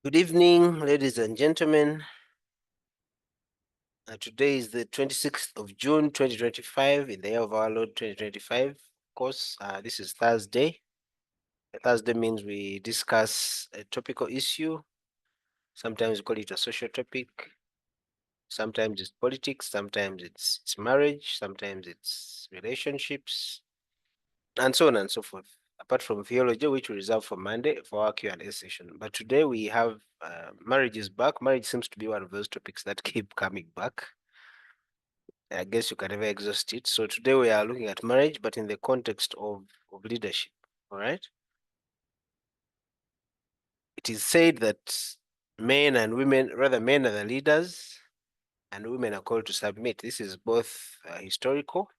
Good evening, ladies and gentlemen. Today is the 26th of June, 2025, in the year of our Lord 2025. Of course, this is Thursday. Thursday means we discuss a topical issue. Sometimes we call it a social topic. Sometimes it's politics. Sometimes it's marriage. Sometimes it's relationships, and so on and so forth. Apart from theology, which we reserve for Monday for our Q&A session. But today we have marriage is back. Marriage seems to be one of those topics that keep coming back. I guess you can never exhaust it. So today we are looking at marriage, but in the context of leadership. All right. It is said that men and women, rather men are the leaders, and women are called to submit. This is both historical,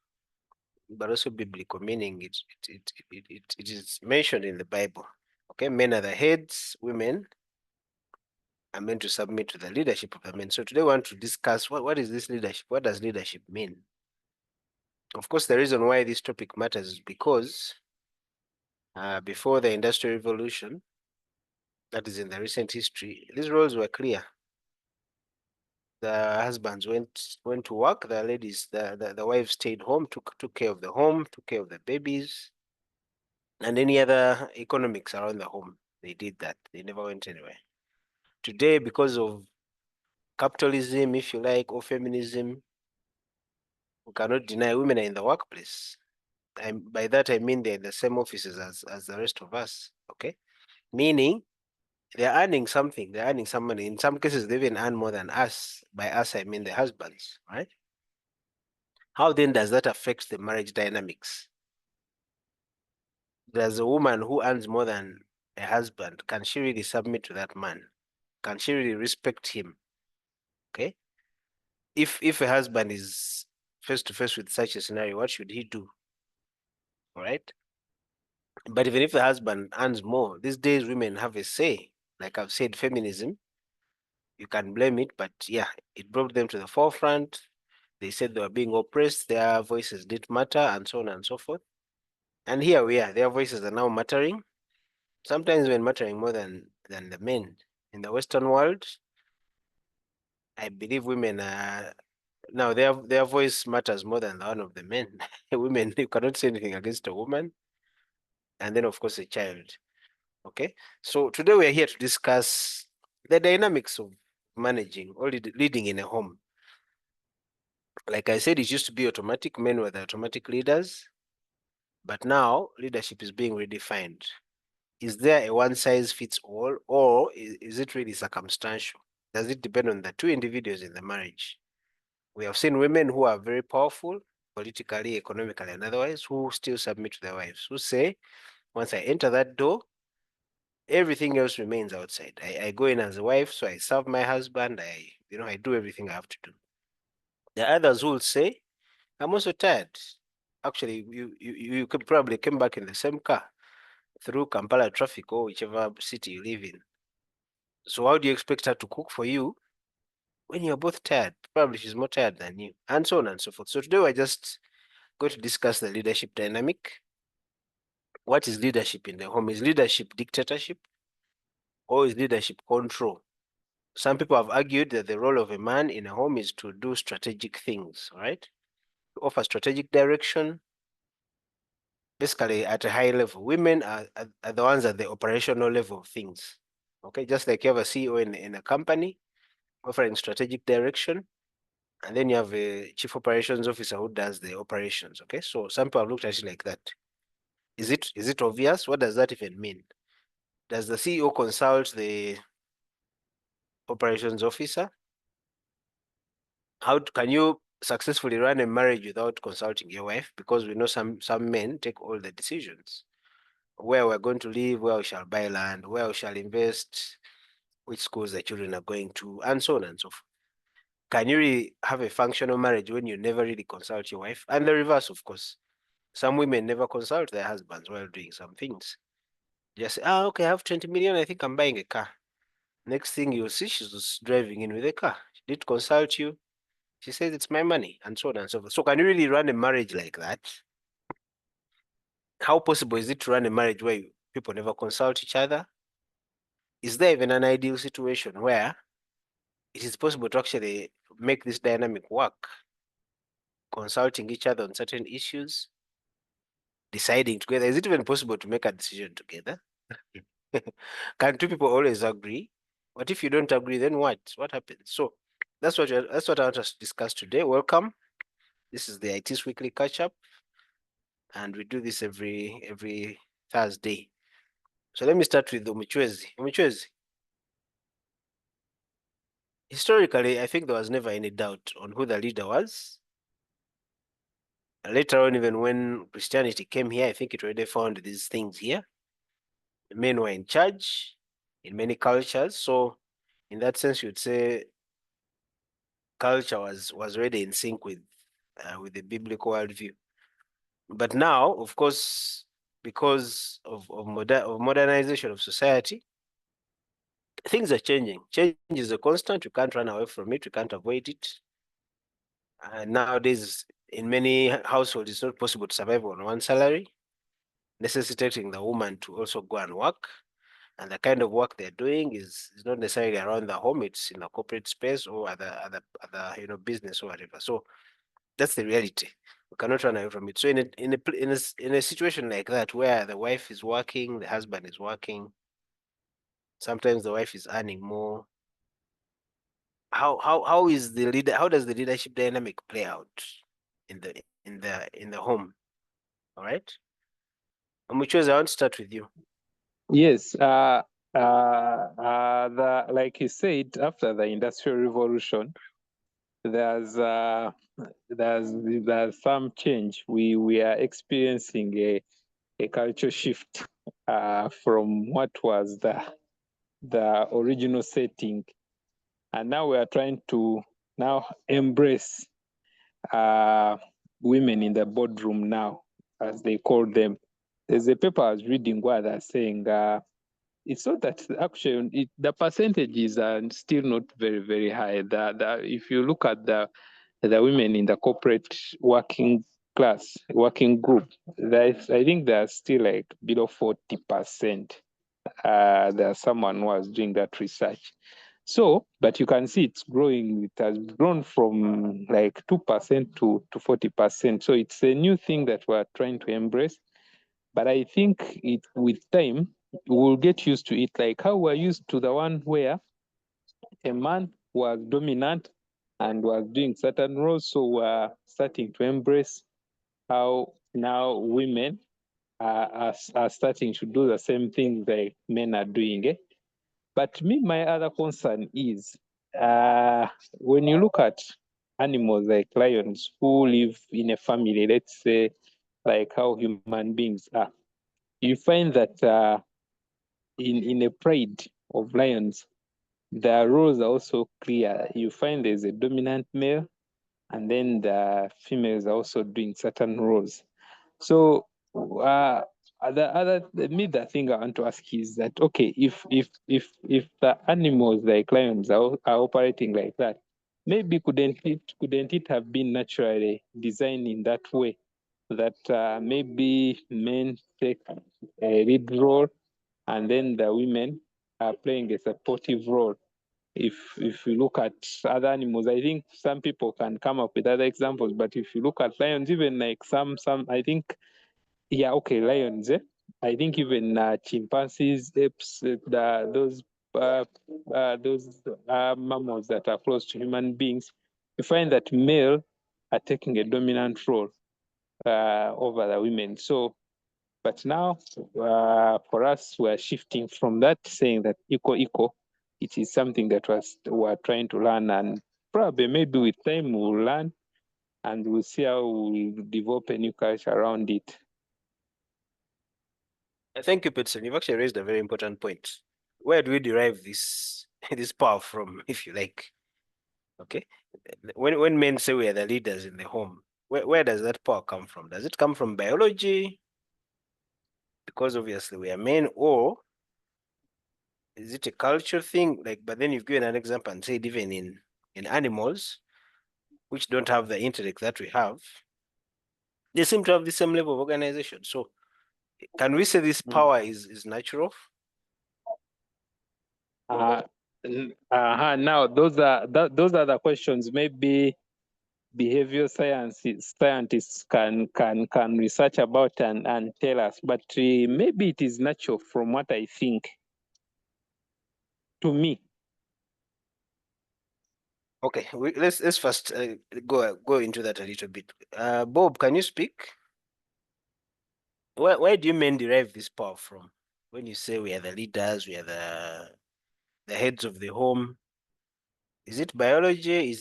but also biblical, meaning it is mentioned in the Bible. Okay, men are the heads, women are meant to submit to the leadership of the men. So today we want to discuss what is this leadership? What does leadership mean? Of course, the reason why this topic matters is because before the Industrial Revolution, that is in the recent history, these roles were clear. The husbands went to work, the ladies, the wives stayed home, took care of the home, took care of the babies, and any other economics around the home. They did that. They never went anywhere. Today, because of capitalism, if you like, or feminism, we cannot deny women are in the workplace. And by that I mean they're in the same offices as the rest of us. Okay, meaning they're earning something. They're earning some money. In some cases, they even earn more than us. By us, I mean the husbands, right? How then does that affect the marriage dynamics? Does a woman who earns more than a husband, can she really submit to that man? Can she really respect him? Okay. If a husband is face to face with such a scenario, what should he do? All right. But even if the husband earns more, these days women have a say. Like I've said, feminism, you can blame it, but yeah, it brought them to the forefront. They said they were being oppressed, their voices didn't matter, and so on and so forth. And here we are, their voices are now mattering, sometimes even mattering more than the men. In the Western world, I believe women are now their voice matters more than the one of the men. Women, you cannot say anything against a woman, and then of course a child. Okay, so today we are here to discuss the dynamics of managing or leading in a home. Like I said, it used to be automatic. Men were the automatic leaders, but now leadership is being redefined. Is there a one size fits all, or is it really circumstantial? Does it depend on the two individuals in the marriage? We have seen women who are very powerful, politically, economically, and otherwise, who still submit to their wives, who say, once I enter that door, everything else remains outside. I go in as a wife, so I serve my husband. I do everything I have to do. There are others who will say, I'm also tired. Actually, you could probably came back in the same car through Kampala traffic or whichever city you live in. So how do you expect her to cook for you when you're both tired? Probably she's more tired than you, and so on and so forth. So today we're just going to discuss the leadership dynamic. What is leadership in the home? Is leadership dictatorship or is leadership control? Some people have argued that the role of a man in a home is to do strategic things, right? To offer strategic direction, basically at a high level. Women are the ones at the operational level of things. Okay, just like you have a CEO in a company offering strategic direction, and then you have a chief operations officer who does the operations. Okay, so some people have looked at it like that. Is it obvious? What does that even mean? Does the CEO consult the operations officer? How can you successfully run a marriage without consulting your wife? Because we know some men take all the decisions. Where we're going to live, where we shall buy land, where we shall invest, which schools the children are going to, and so on and so forth. Can you really have a functional marriage when you never really consult your wife? And the reverse, of course. Some women never consult their husbands while doing some things. Just say, okay, I have 20 million, I think I'm buying a car. Next thing you'll see, she's just driving in with a car. She did consult you. She says it's my money, and so on and so forth. So can you really run a marriage like that? How possible is it to run a marriage where people never consult each other? is there even an ideal situation where it is possible to actually make this dynamic work, consulting each other on certain issues, deciding together? Is it even possible to make a decision together? Can two people always agree? What if you don't agree? Then what? What happens? So that's what I want us to discuss today. Welcome. This is the iTiS Weekly Catch-up, and we do this every Thursday. So let me start with Umuchwezi. Umuchwezi, historically, I think there was never any doubt on who the leader was. Later on, even when Christianity came here, I think it already found these things here. The men were in charge in many cultures. So in that sense, you'd say culture was already in sync with the biblical worldview. But now, of course, because of modernization of society, things are changing. Change is a constant. We can't run away from it. We can't avoid it. Nowadays, in many households, it's not possible to survive on one salary, necessitating the woman to also go and work. And the kind of work they're doing is not necessarily around the home; it's in a corporate space or other business or whatever. So that's the reality. We cannot run away from it. So in a situation like that, where the wife is working, the husband is working, sometimes the wife is earning more. How is the leader? How does the leadership dynamic play out in the home? All right. Muchoza, I want to start with you. Yes, like you said, after the Industrial Revolution, there's some change. We are experiencing a culture shift from what was the original setting, and now we are trying to now embrace women in the boardroom now, as they call them. There's a paper I was reading where they're saying it's not that actually the percentages are still not very, very high. If you look at the women in the corporate working class, working group, I think they're still like below 40%. There's someone who was doing that research. So, but you can see it's growing. It has grown from like 2% to 40%. So it's a new thing that we're trying to embrace. But I think with time, we'll get used to it, like how we're used to the one where a man was dominant and was doing certain roles. So we're starting to embrace how now women are starting to do the same thing that men are doing. But my other concern is when you look at animals like lions who live in a family, let's say like how human beings are, you find that in a pride of lions, the roles are also clear. You find there's a dominant male, and then the females are also doing certain roles. So the thing I want to ask is that, okay, if the animals like lions are operating like that, maybe couldn't it have been naturally designed in that way, that maybe men take a lead role and then the women are playing a supportive role? If you look at other animals, I think some people can come up with other examples, but if you look at lions, even like some I think, yeah, okay, lions, I think even chimpanzees, apes, those mammals that are close to human beings, you find that male are taking a dominant role over the women. So, but now for us, we're shifting from that, saying that equal. It is something that we're trying to learn, and probably maybe with time we'll learn, and we'll see how we'll develop a new culture around it. Thank you, Peterson. You've actually raised a very important point. Where do we derive this this power from, if you like? Okay. When men say we are the leaders in the home, where does that power come from? Does it come from biology? Because obviously we are men, or is it a culture thing? Like, but then you've given an example and said even in animals, which don't have the intellect that we have, they seem to have the same level of organization. So can we say this power is natural? Now, those are the questions. Maybe behavioral scientists can research about and tell us. But maybe it is natural, from what I think. To me. Okay, let's first go into that a little bit. Bob, can you speak? Where do you men derive this power from? When you say we are the leaders, we are the heads of the home, is it biology?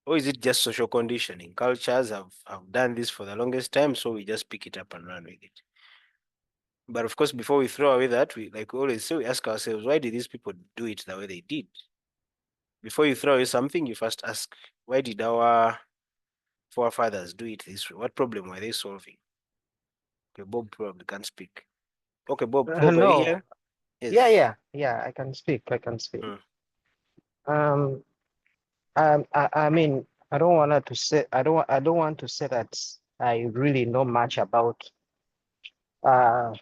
Or is it just social conditioning? Cultures have done this for the longest time, so we just pick it up and run with it. But of course, before we throw away that, we like we always say, we ask ourselves, why did these people do it the way they did? Before you throw away something, you first ask, why did our forefathers do it this way? What problem were they solving? Okay, Bob probably can't speak. Okay, Bob, are you No. here? Yes. Yeah, I can speak. I can speak. Mm. Um, I mean, I don't want to say that I really know much about uh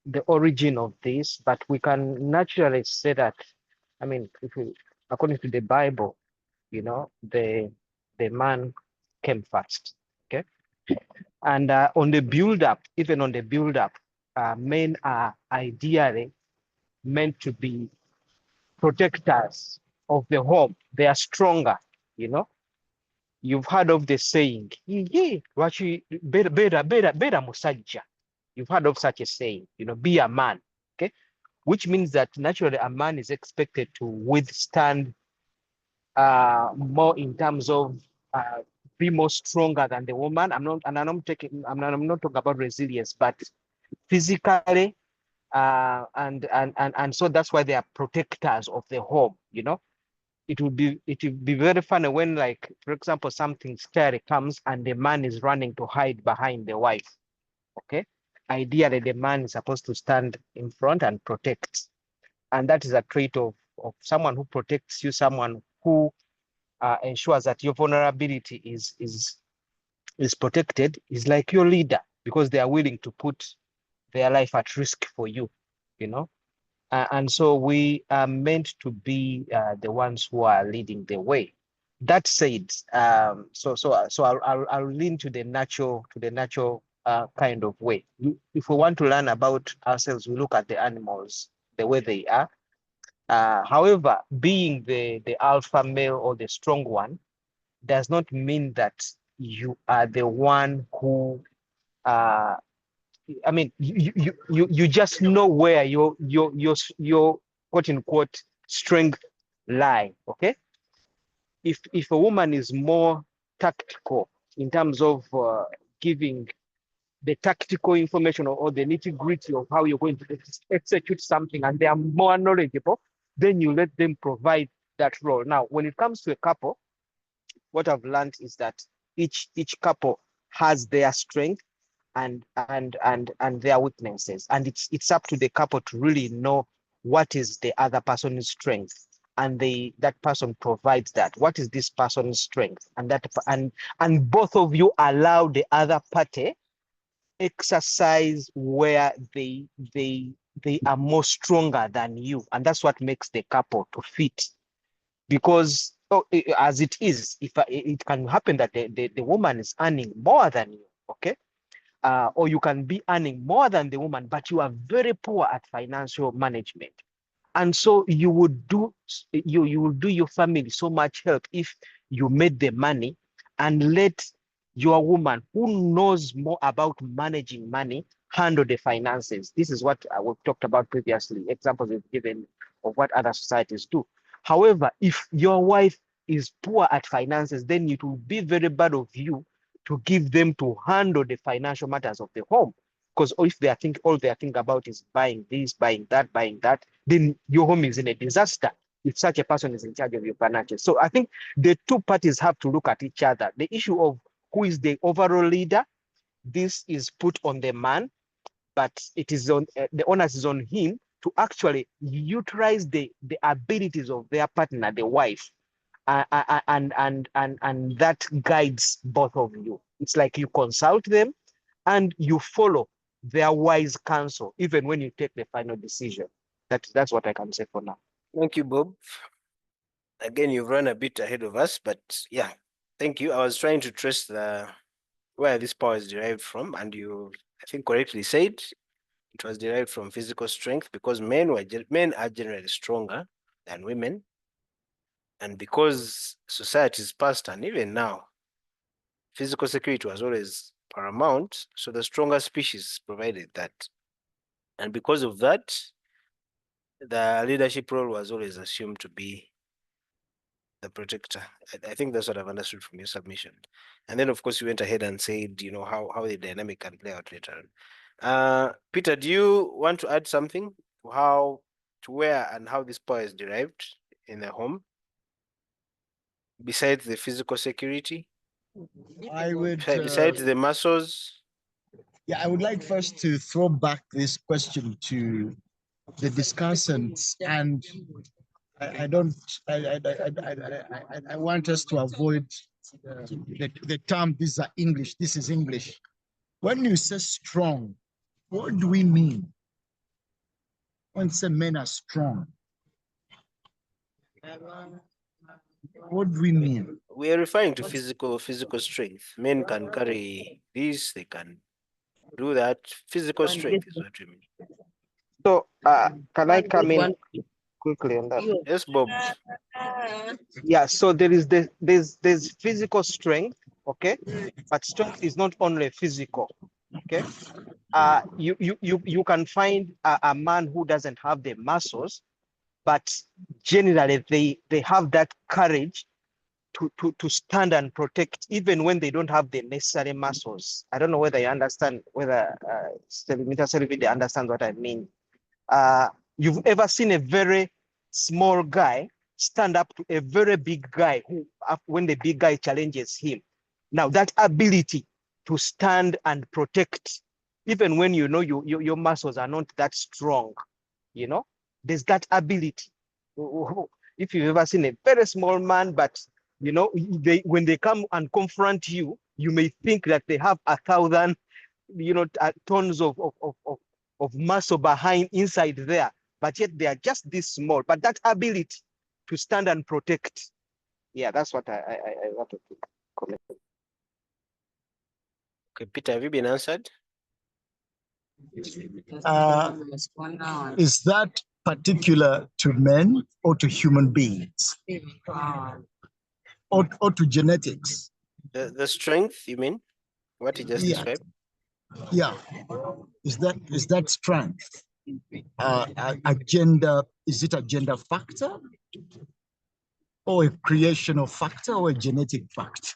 the origin of this, but we can naturally say that, I mean, if we, according to the Bible, you know, the man came first. Okay. And on the build up, even on the build up, men are ideally meant to be protectors of the home. They are stronger, you know. You've heard of the saying, "Ye, wachi bera musajja." You've heard of such a saying, you know, be a man, okay? Which means that naturally a man is expected to withstand more in terms of be more stronger than the woman. I'm not talking about resilience, but physically, and so that's why they are protectors of the home, you know. It will be very funny when, like, for example, something scary comes and the man is running to hide behind the wife. Okay. Ideally, the man is supposed to stand in front and protect. And that is a trait of someone who protects you, someone who ensures that your vulnerability is protected, is like your leader, because they are willing to put their life at risk for you, you know. And so we are meant to be the ones who are leading the way. That said, so I'll lean to the natural kind of way. If we want to learn about ourselves, we look at the animals the way they are. However, being the alpha male or the strong one does not mean that you are the one who I mean, you just know where your quote unquote strength lie. Okay, if a woman is more tactical in terms of giving the tactical information, or the nitty gritty of how you're going to execute something, and they are more knowledgeable, then you let them provide that role. Now, when it comes to a couple, what I've learned is that each couple has their strength and their weaknesses, and it's up to the couple to really know what is the other person's strength, and that person provides that. What is this person's strength? And both of you allow the other party exercise where they are more stronger than you, and that's what makes the couple to fit. Because as it is, if it can happen that the woman is earning more than you, okay, or you can be earning more than the woman, but you are very poor at financial management. And so you will do your family so much help if you made the money and let your woman, who knows more about managing money, handle the finances. This is what we've talked about previously, examples we've given of what other societies do. However, if your wife is poor at finances, then it will be very bad of you to give them to handle the financial matters of the home. Because if all they think about is buying this, buying that, then your home is in a disaster if such a person is in charge of your finances. So I think the two parties have to look at each other. The issue of who is the overall leader, this is put on the man, but it is on the onus is on him to actually utilize the abilities of their partner, the wife, and that guides both of you. It's like you consult them and you follow their wise counsel, even when you take the final decision. That's what I can say for now. Thank you, Bob. Again, you've run a bit ahead of us, but yeah, thank you. I was trying to trace where this power is derived from, and you, I think, correctly said it was derived from physical strength, because men are generally stronger than women, and because society is past, and even now, physical security was always paramount, so the stronger species provided that, and because of that, the leadership role was always assumed to be the protector. I think that's what I've understood from your submission. And then, of course, you went ahead and said, how the dynamic can play out later on. Peter, do you want to add something to where and how this power is derived in the home, besides the physical security, I would. besides the muscles? Yeah, I would like first to throw back this question to the discussants, and I don't. I want us to avoid the term. These are English. This is English. When you say strong, what do we mean? When you say men are strong, what do we mean? We are referring to physical strength. Men can carry this, they can do that. Physical strength is what we mean. So can I come in quickly on that? Yes, Bob. Yeah, so there's physical strength, okay, but strength is not only physical, okay. You can find a man who doesn't have the muscles, but generally they have that courage to stand and protect, even when they don't have the necessary muscles. I don't know whether you understand, whether Mr. Selvi understands what I mean. You've ever seen a very small guy stand up to a very big guy when the big guy challenges him. Now that ability to stand and protect, even when your muscles are not that strong, there's that ability. If you've ever seen a very small man, but when they come and confront you, you may think that they have 1,000 tons of muscle behind inside there, but yet they are just this small. But that ability to stand and protect, yeah, that's what I wanted to comment. Okay, Peter, have you been answered? Is that particular to men or to human beings, or to genetics? The strength, you mean? What you just described? Yeah. Is that strength a gender? Is it a gender factor, or a creational factor, or a genetic factor?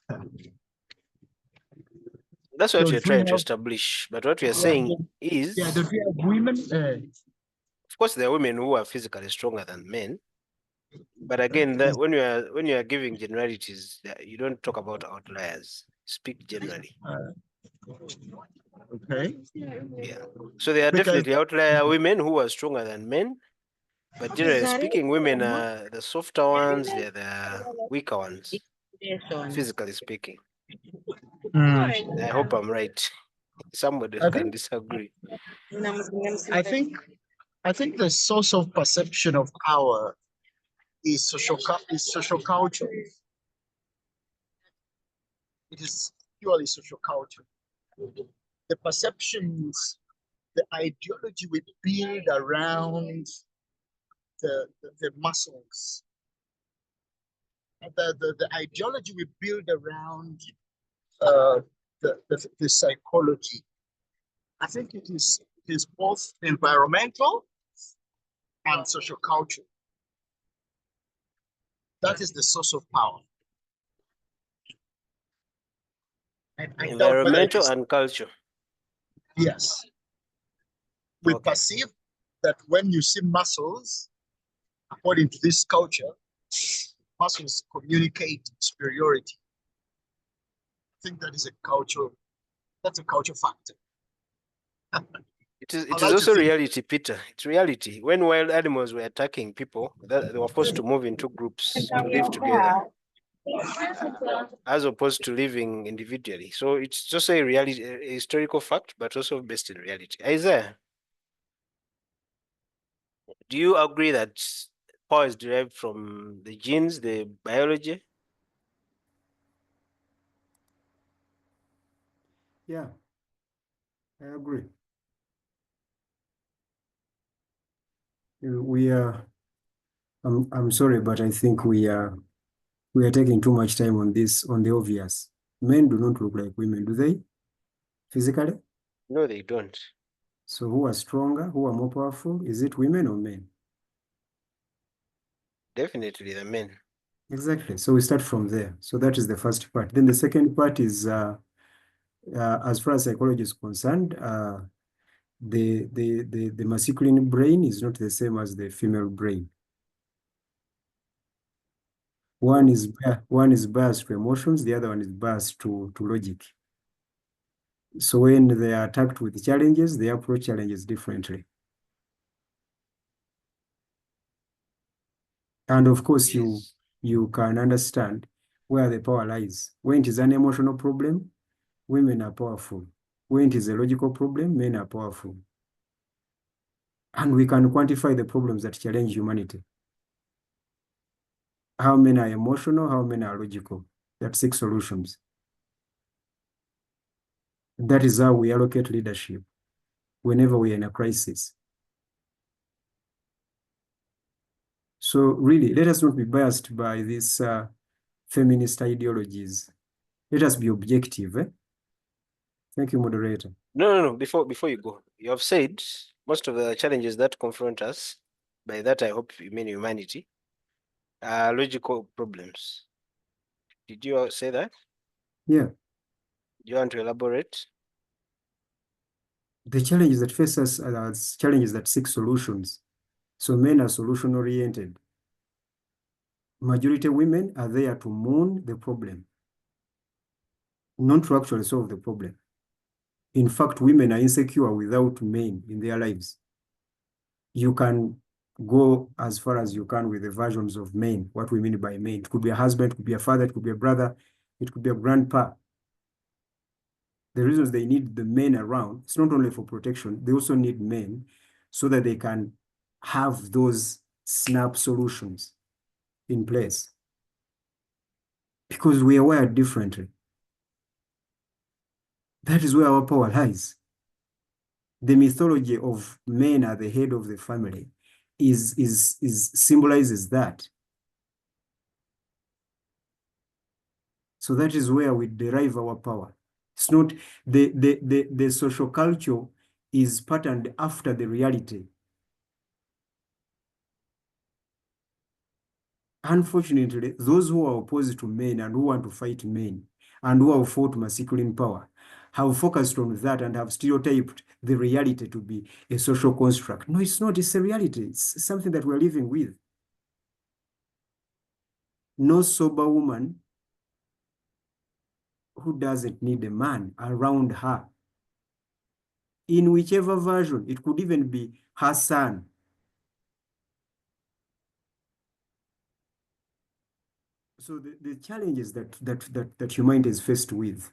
That's what we're trying to establish. But what we are saying is, do we have women? of course, there are women who are physically stronger than men. But again, when you are giving generalities, you don't talk about outliers. Speak generally. Okay. Yeah. So there are definitely outlier women who are stronger than men. But generally speaking, women are the softer ones, they're the weaker ones, physically speaking. I hope I'm right. Somebody can disagree. I think the source of perception of power is social culture. It is purely social culture. The perceptions, the ideology we build around the muscles, the ideology we build around the psychology. I think it is both environmental and social culture. That is the source of power. Environmental and culture. Yes. We perceive that when you see muscles, according to this culture, muscles communicate superiority. I think that is that's a culture factor. It is also reality, Peter. It's reality. When wild animals were attacking people, they were forced to move into groups to live together. as opposed to living individually. So it's just a reality, a historical fact, but also based in reality. Isaiah, do you agree that power is derived from the genes, the biology? Yeah, I agree. We are. I'm sorry, but I think we are taking too much time on this, on the obvious. Men do not look like women, do they? Physically? No, they don't. So who are stronger? Who are more powerful? Is it women or men? Definitely the men. Exactly. So we start from there. So that is the first part. Then the second part is, as far as psychology is concerned, the masculine brain is not the same as the female brain. One is biased to emotions, the other one is biased to logic. So when they are attacked with challenges, they approach challenges differently. And of course, Yes. you can understand where the power lies. When it is an emotional problem, women are powerful. When it is a logical problem, men are powerful. And we can quantify the problems that challenge humanity. How many are emotional, how many are logical? That seek solutions. That is how we allocate leadership whenever we are in a crisis. So really, let us not be biased by these feminist ideologies. Let us be objective. Thank you, moderator. No. Before you go, you have said most of the challenges that confront us, by that I hope you mean humanity, are logical problems. Did you say that? Yeah, Do you want to elaborate? the challenges that face us are challenges that seek solutions. So men are solution oriented. Majority women are there to mourn the problem, not to actually solve the problem. In fact, women are insecure without men in their lives. You can go as far as you can with the versions of men, what we mean by men. It could be a husband, it could be a father, it could be a brother, it could be a grandpa. The reasons they need the men around, it's not only for protection, they also need men so that they can have those snap solutions in place. Because we are wired differently. That is where our power lies. The mythology of men at the head of the family symbolizes that. So that is where we derive our power. It's not the social culture is patterned after the reality. Unfortunately, those who are opposed to men and who want to fight men and who have fought masculine power have focused on that and have stereotyped the reality to be a social construct. No, it's not. It's a reality. It's something that we're living with. No sober woman who doesn't need a man around her. In whichever version, it could even be her son. So the challenges that humanity is faced with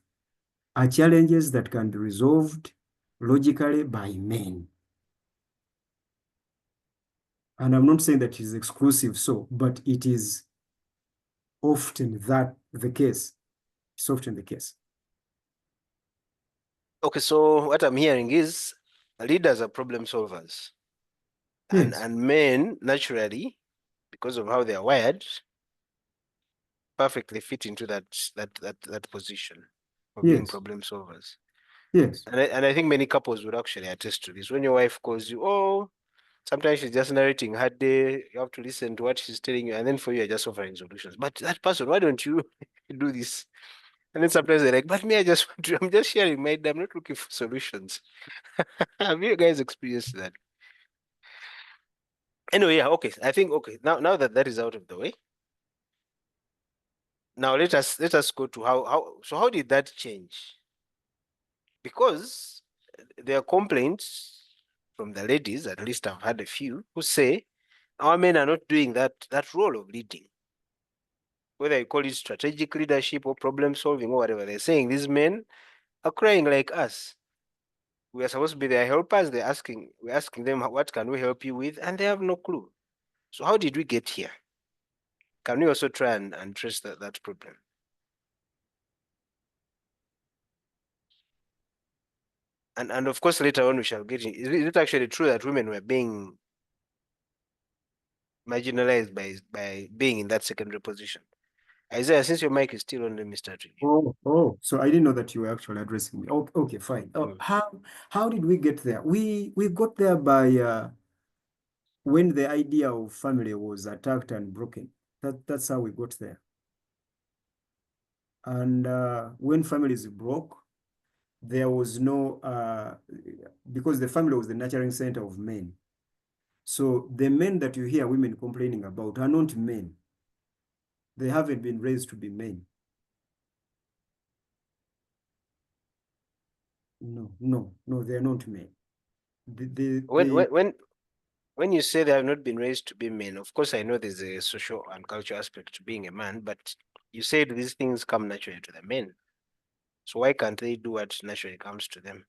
are challenges that can be resolved logically by men. And I'm not saying that it is exclusive so, but it is often that the case. It's often the case. Okay, so what I'm hearing is leaders are problem solvers. Yes. And men naturally, because of how they are wired, perfectly fit into that position of being Yes. problem solvers. Yes. And I think many couples would actually attest to this. When your wife calls you, oh, sometimes she's just narrating her day, you have to listen to what she's telling you, and then for you, you're just offering solutions. But that person, why don't you do this? And then sometimes they're like, but me, I just want to, I'm just sharing my day, I'm not looking for solutions. Have you guys experienced that? Anyway, yeah, okay. I think okay. Now that that is out of the way, now let us go to how did that change? Because there are complaints from the ladies, at least I've had a few, who say our men are not doing that role of leading. whether you call it strategic leadership or problem solving or whatever, they're saying these men are crying like us. We are supposed to be their helpers. We're asking them, what can we help you with? And they have no clue. So how did we get here? Can we also try and trace that problem? And of course, later on we shall get in. Is it actually true that women were being marginalized by being in that secondary position? Isaiah, since your mic is still on, let me start with you. Oh, so I didn't know that you were actually addressing me. Okay, fine. How did we get there? We got there by when the idea of family was attacked and broken. That's how we got there. And when families broke, there was no because the family was the nurturing center of men. So the men that you hear women complaining about are not men. They haven't been raised to be men. No, they're not men. When you say they have not been raised to be men, of course I know there's a social and cultural aspect to being a man, but you said these things come naturally to the men. So why can't they do what naturally comes to them?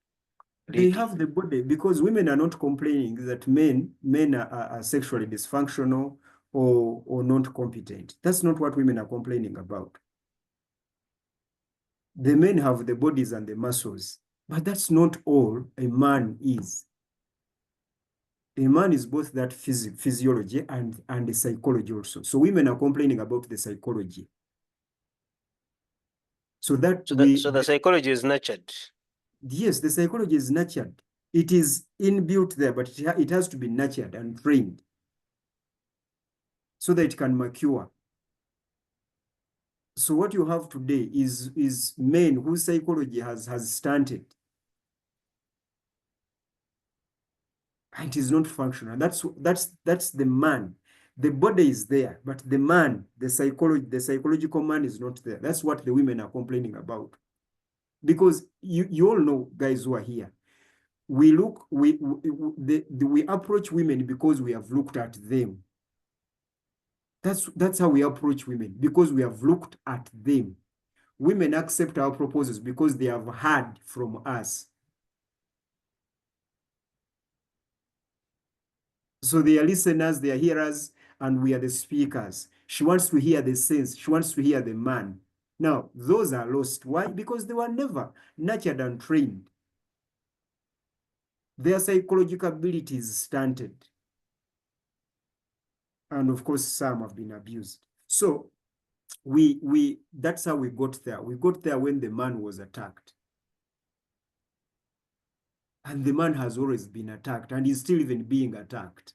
They have the body, because women are not complaining that men are sexually dysfunctional or not competent. That's not what women are complaining about. The men have the bodies and the muscles, but that's not all a man is. A man is both that physiology and the psychology also. So women are complaining about the psychology. So the psychology is nurtured. Yes, the psychology is nurtured. It is inbuilt there, but it has to be nurtured and trained so that it can mature. So what you have today is men whose psychology has stunted. It is not functional. That's the man. The body is there, but the man, the psychological man is not there. That's what the women are complaining about. Because you all know, guys who are here, we approach women because we have looked at them. That's how we approach women, because we have looked at them. Women accept our proposals because they have heard from us. So they are listeners, they are hearers, and we are the speakers. She wants to hear the sense. She wants to hear the man. Now, those are lost. Why? Because they were never nurtured and trained. Their psychological ability is stunted. And of course, some have been abused. So that's how we got there. We got there when the man was attacked. And the man has always been attacked, and he's still even being attacked.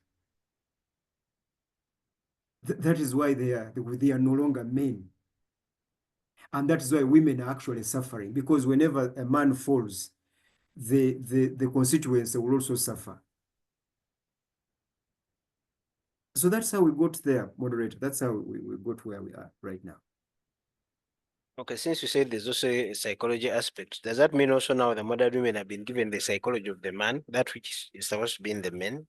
That is why they are no longer men. And that is why women are actually suffering, because whenever a man falls, the constituency will also suffer. So that's how we got there, moderator. That's how we got where we are right now. Okay, since you said there's also a psychology aspect, does that mean also now the modern women have been given the psychology of the man, that which is supposed to be in the men?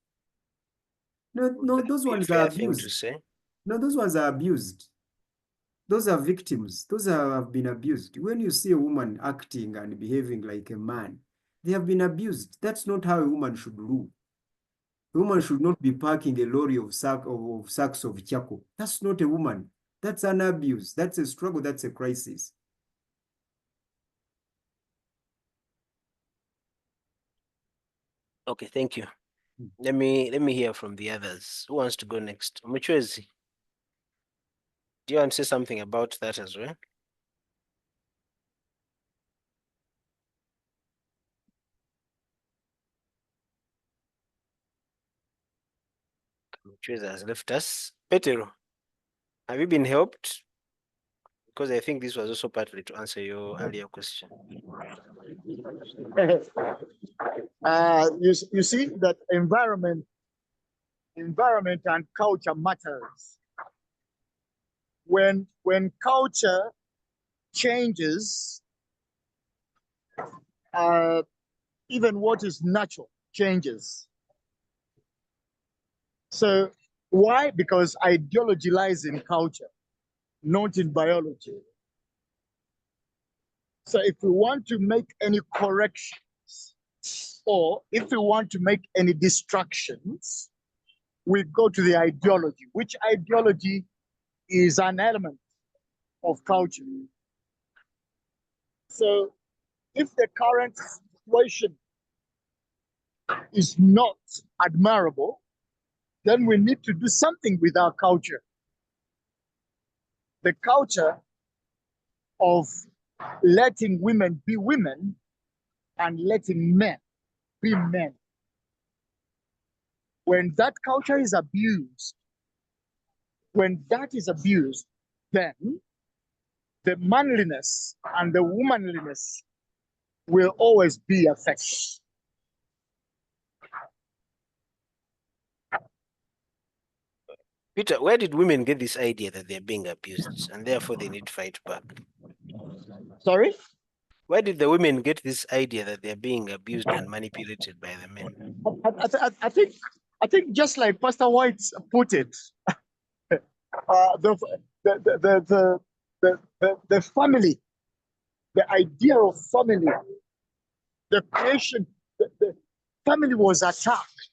No, those ones are abused. To say? No, those ones are abused. Those are victims. Those have been abused. When you see a woman acting and behaving like a man, they have been abused. That's not how a woman should rule. A woman should not be packing a lorry of sacks of charcoal. That's not a woman. That's an abuse. That's a struggle. That's a crisis. Okay, thank you. Let me hear from the others. Who wants to go next? Muchwezi, do you want to say something about that as well? Muchwezi has left us. Petero, have you been helped? Because I think this was also partly to answer your earlier question. You see that environment and culture matters. When culture changes, even what is natural changes. So why? Because ideology lies in culture. not in biology. So if we want to make any corrections, or if we want to make any distractions, we go to the ideology, which ideology is an element of culture. So if the current situation is not admirable, then we need to do something with our culture. The culture of letting women be women and letting men be men. When that culture is abused, then the manliness and the womanliness will always be affected. Peter, where did women get this idea that they're being abused and therefore they need to fight back? Sorry? Where did the women get this idea that they're being abused and manipulated by the men? I think just like Pastor White put it, the family, the idea of family, the creation, the family was attacked.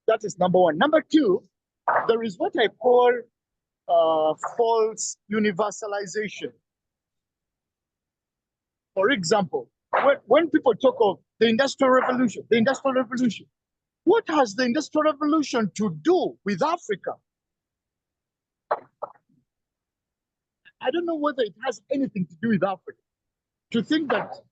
That is number one. Number two, there is what I call false universalization. For example, when people talk of the Industrial Revolution, what has the Industrial Revolution to do with Africa? I don't know whether it has anything to do with Africa. To think that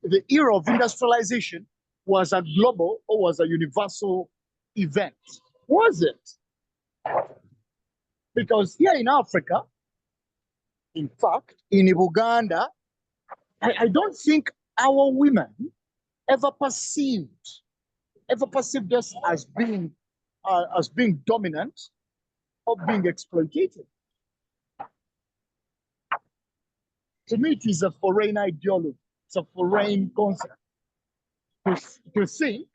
the era of industrialization was a global or was a universal event. Was it? Because here in Africa, in fact, in Uganda, I don't think our women ever perceived us as being dominant or being exploited. To me, it is a foreign ideology. It's a foreign concept to think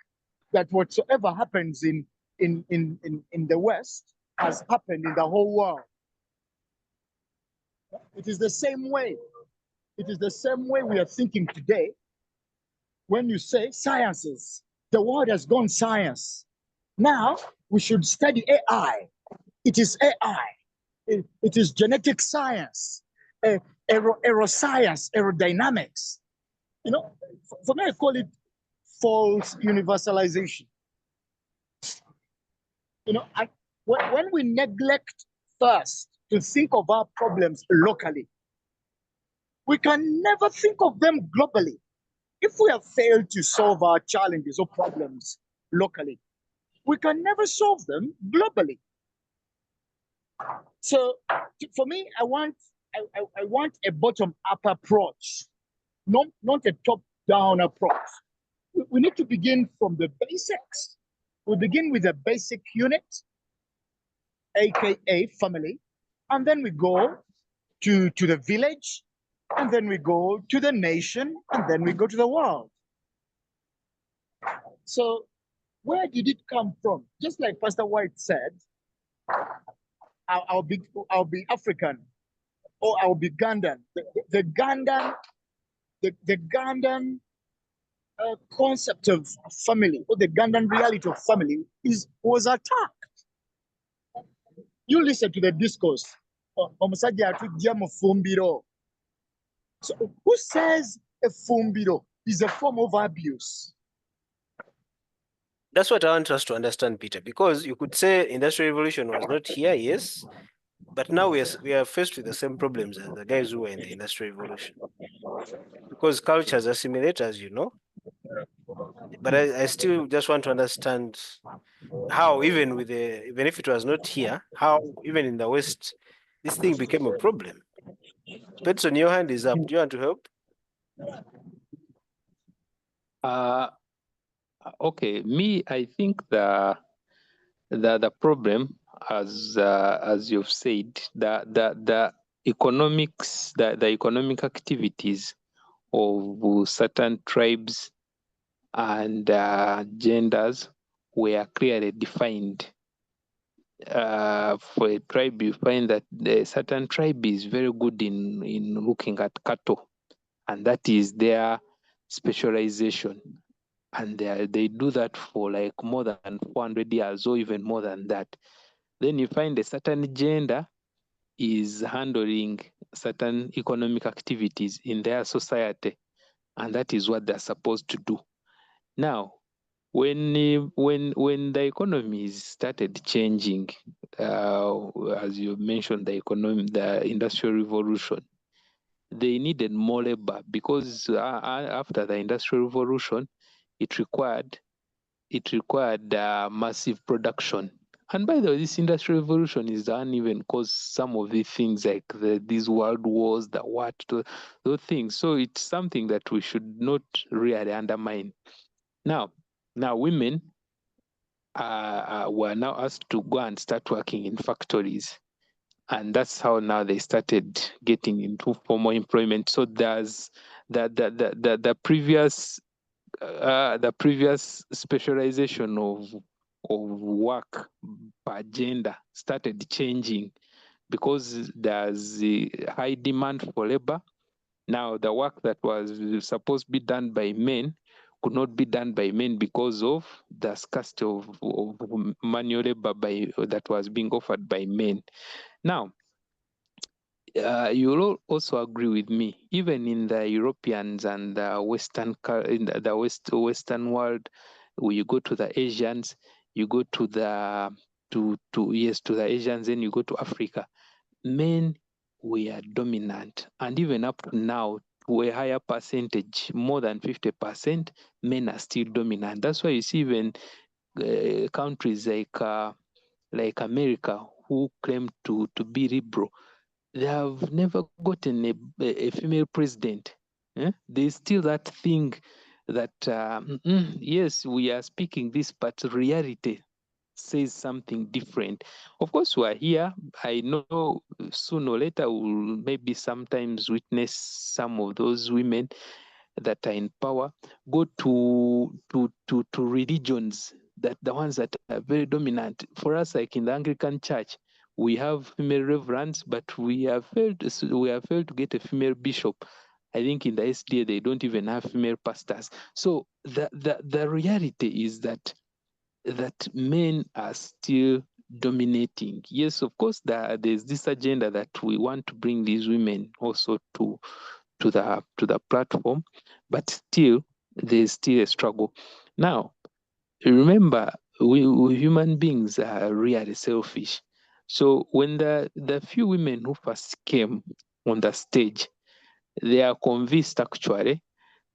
that whatsoever happens in the West has happened in the whole world. It is the same way. It is the same way we are thinking today. When you say sciences, the world has gone science. Now we should study AI. It is AI. It is genetic science, aeroscience, aerodynamics. You know, for me, I call it false universalization. You know, and when we neglect first to think of our problems locally, we can never think of them globally. If we have failed to solve our challenges or problems locally, we can never solve them globally. So for me, I want a bottom-up approach, not a top-down approach. We need to begin from the basics. We begin with a basic unit, aka family, and then we go to the village, and then we go to the nation, and then we go to the world. So where did it come from? Just like Pastor White said, I'll be African, or I'll be Ugandan. The Ugandan concept of family, or the Ugandan reality of family was attacked. You listen to the discourse. So who says a fumbiro is a form of abuse? That's what I want us to understand, Peter, because you could say Industrial Revolution was not here, yes, but now we are faced with the same problems as the guys who were in the Industrial Revolution. Because cultures assimilate, as you know. But I still just want to understand how, even if it was not here, how even in the West, this thing became a problem. Petson, your hand is up. Do you want to help? Okay, I think the problem, as you've said, the economics, the economic activities of certain tribes and genders were clearly defined for a tribe, you find that the certain tribe is very good in looking at cattle, and that is their specialization. And they do that for like more than 400 years or even more than that. Then you find a certain gender is handling certain economic activities in their society, and that is what they're supposed to do. Now, when the economies started changing, as you mentioned, the industrial revolution, they needed more labor because after the industrial revolution, it required massive production. And by the way, this industrial revolution is uneven caused some of the things like these world wars, those things. So it's something that we should not really undermine. Now women were now asked to go and start working in factories. And that's how now they started getting into formal employment. So there's the previous specialization of work per gender started changing because there's a high demand for labor. Now the work that was supposed to be done by men could not be done by men because of the scarcity of manual labor that was being offered by men. Now, you'll also agree with me, even in the Europeans and the Western Western world, where you go to the Asians, you go to the Asians, then you go to Africa, men were dominant, and even up to now, to a higher percentage, more than 50%, men are still dominant. That's why you see even countries like America, who claim to be liberal, they have never gotten a female president. There's still that thing that yes, we are speaking this, but reality says something different. Of course, we are here. I know sooner or later we'll maybe sometimes witness some of those women that are in power go to religions, that the ones that are very dominant. For us, like in the Anglican Church, we have female reverends, but we have failed to get a female bishop. I think in the SDA they don't even have female pastors. So the reality is that men are still dominating. Yes, of course, there's this agenda that we want to bring these women also to the platform, but still there's still a struggle. Now, remember, we human beings are really selfish. So when the few women who first came on the stage, they are convinced actually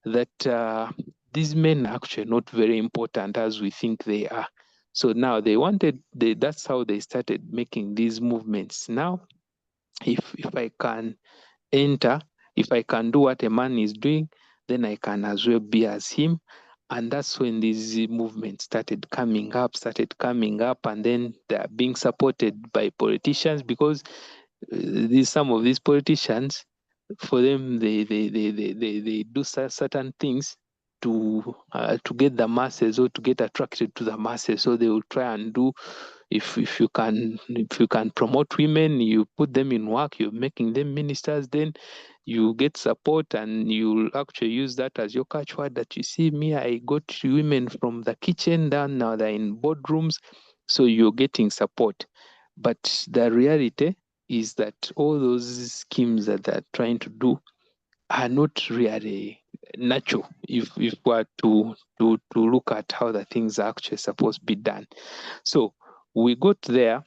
that these men are actually not very important as we think they are. So now that's how they started making these movements. Now, if I can enter, if I can do what a man is doing, then I can as well be as him. And that's when these movements started coming up, and then they're being supported by politicians because some of these politicians, for them, they do certain things to get the masses or to get attracted to the masses. So they will try and do, if you can promote women, you put them in work, you're making them ministers, then you get support, and you'll actually use that as your catchword that you see me, I got women from the kitchen down, now they're in boardrooms, so you're getting support. But the reality is that all those schemes that they're trying to do are not really natural if we're to look at how the things are actually supposed to be done. So we got there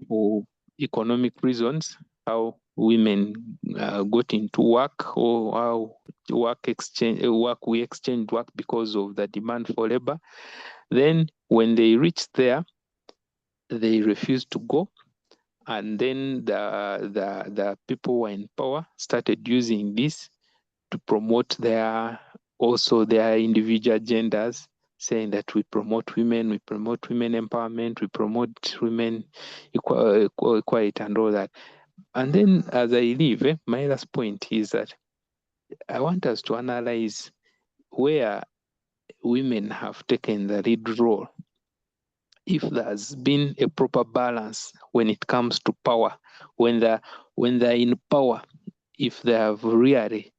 for economic reasons, how women got into work, or how we exchange work because of the demand for labor. Then when they reached there, they refused to go. And then the people who were in power started using this to promote their individual agendas, saying that we promote women empowerment, we promote women equality and all that. And then as I leave, my last point is that I want us to analyze where women have taken the lead role if there's been a proper balance when it comes to power, when they're in power, if they have really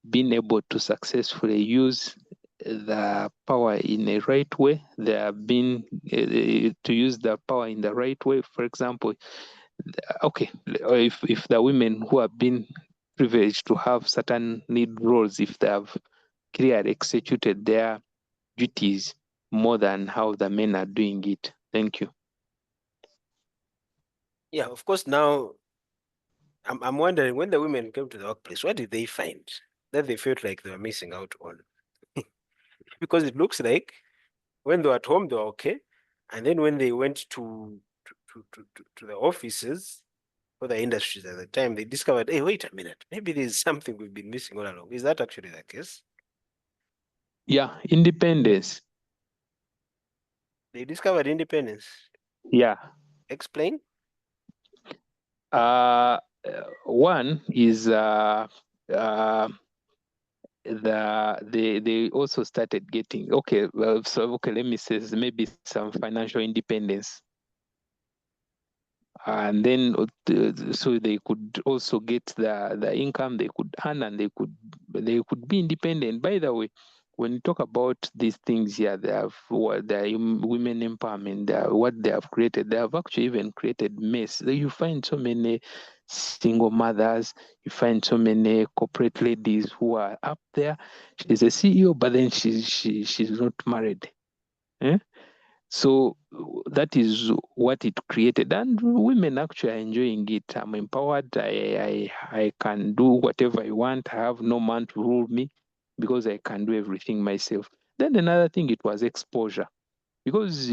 been able to successfully use the power in a right way, they have been to use the power in the right way. For example, okay, if the women who have been privileged to have certain lead roles, if they have clearly executed their duties more than how the men are doing it. Thank you. Yeah, of course. Now, I'm wondering, when the women came to the workplace, what did they find that they felt like they were missing out on? Because it looks like when they were at home, they were okay. And then when they went to the offices for the industries at the time, they discovered, hey, wait a minute, maybe there's something we've been missing all along. Is that actually the case? Yeah, independence. They discovered independence. Yeah. Explain. One is they also started getting okay. Well, so okay, let me say maybe some financial independence, and then so they could also get the income they could earn, and they could be independent. By the way, when you talk about these things here, they have the women empowerment, what they have created. They have actually even created mess. You find so many single mothers, you find so many corporate ladies who are up there. She's a CEO, but then she's not married. Eh? So that is what it created, and women actually are enjoying it. I'm empowered. I can do whatever I want. I have no man to rule me because I can do everything myself. Then another thing, it was exposure, because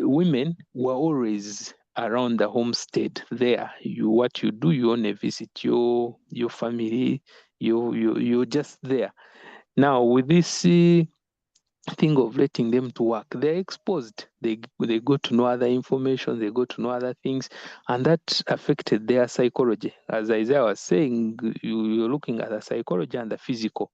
women were always around the homestead. There, what you do, you only visit your family. You're just there. Now with this thing of letting them to work, they're exposed. They go to know other information, they go to know other things, and that affected their psychology. As Isaiah was saying, you're looking at the psychology and the physical.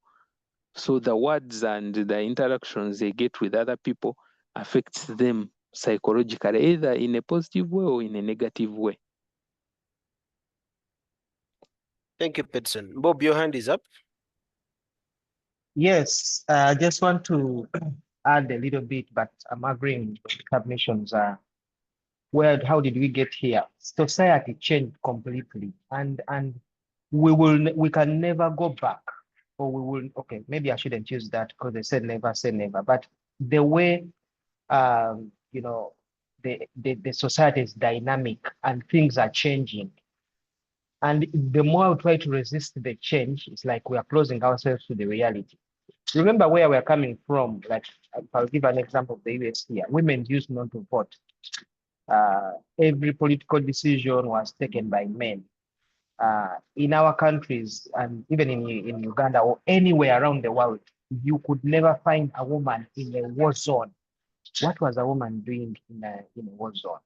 So the words and the interactions they get with other people affects them psychologically, either in a positive way or in a negative way. Thank you, Peterson. Bob, your hand is up. Yes, I just want to add a little bit, but I'm agreeing with submissions. How did we get here? Society changed completely, and we can never go back, or we will. Okay, maybe I shouldn't use that because they said never say never. But the way you know the society is dynamic and things are changing, and the more we try to resist the change, it's like we are closing ourselves to the reality. Remember where we're coming from. Like, I'll give an example of the US here. Women used not to vote. Every political decision was taken by men. In our countries, and even in Uganda or anywhere around the world, you could never find a woman in a war zone. What was a woman doing in a war zone?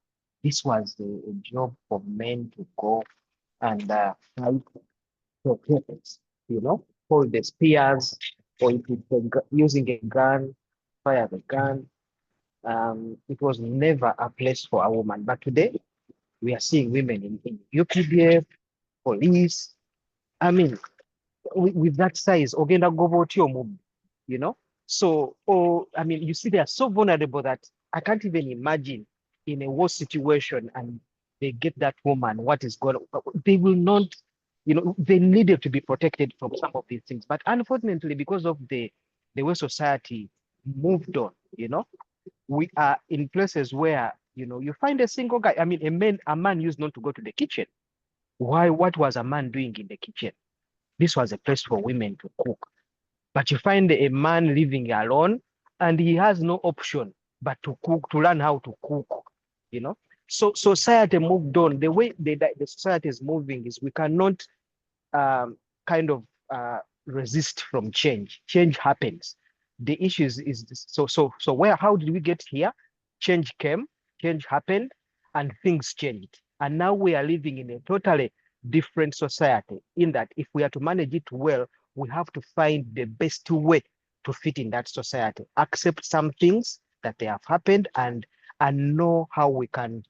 This was a job for men to go and fight for weapons, hold the spears, or if it's using a gun, fire the gun. It was never a place for a woman. But today, we are seeing women in UPDF, police. I mean, with that size, Ogenda Govotio, So, I mean, you see, they are so vulnerable that I can't even imagine in a war situation and they get that woman, what is going on. They will not, they needed to be protected from some of these things. But unfortunately, because of the way society moved on, we are in places where, you find a single guy. I mean, a man used not to go to the kitchen. Why? What was a man doing in the kitchen? This was a place for women to cook. But you find a man living alone and he has no option but to cook, to learn how to cook, So society moved on. The way the society is moving is we cannot kind of resist from change. Change happens. The issue is how did we get here? Change came, change happened, and things changed. And now we are living in a totally different society, in that if we are to manage it well, we have to find the best way to fit in that society, accept some things that they have happened, and and know how we can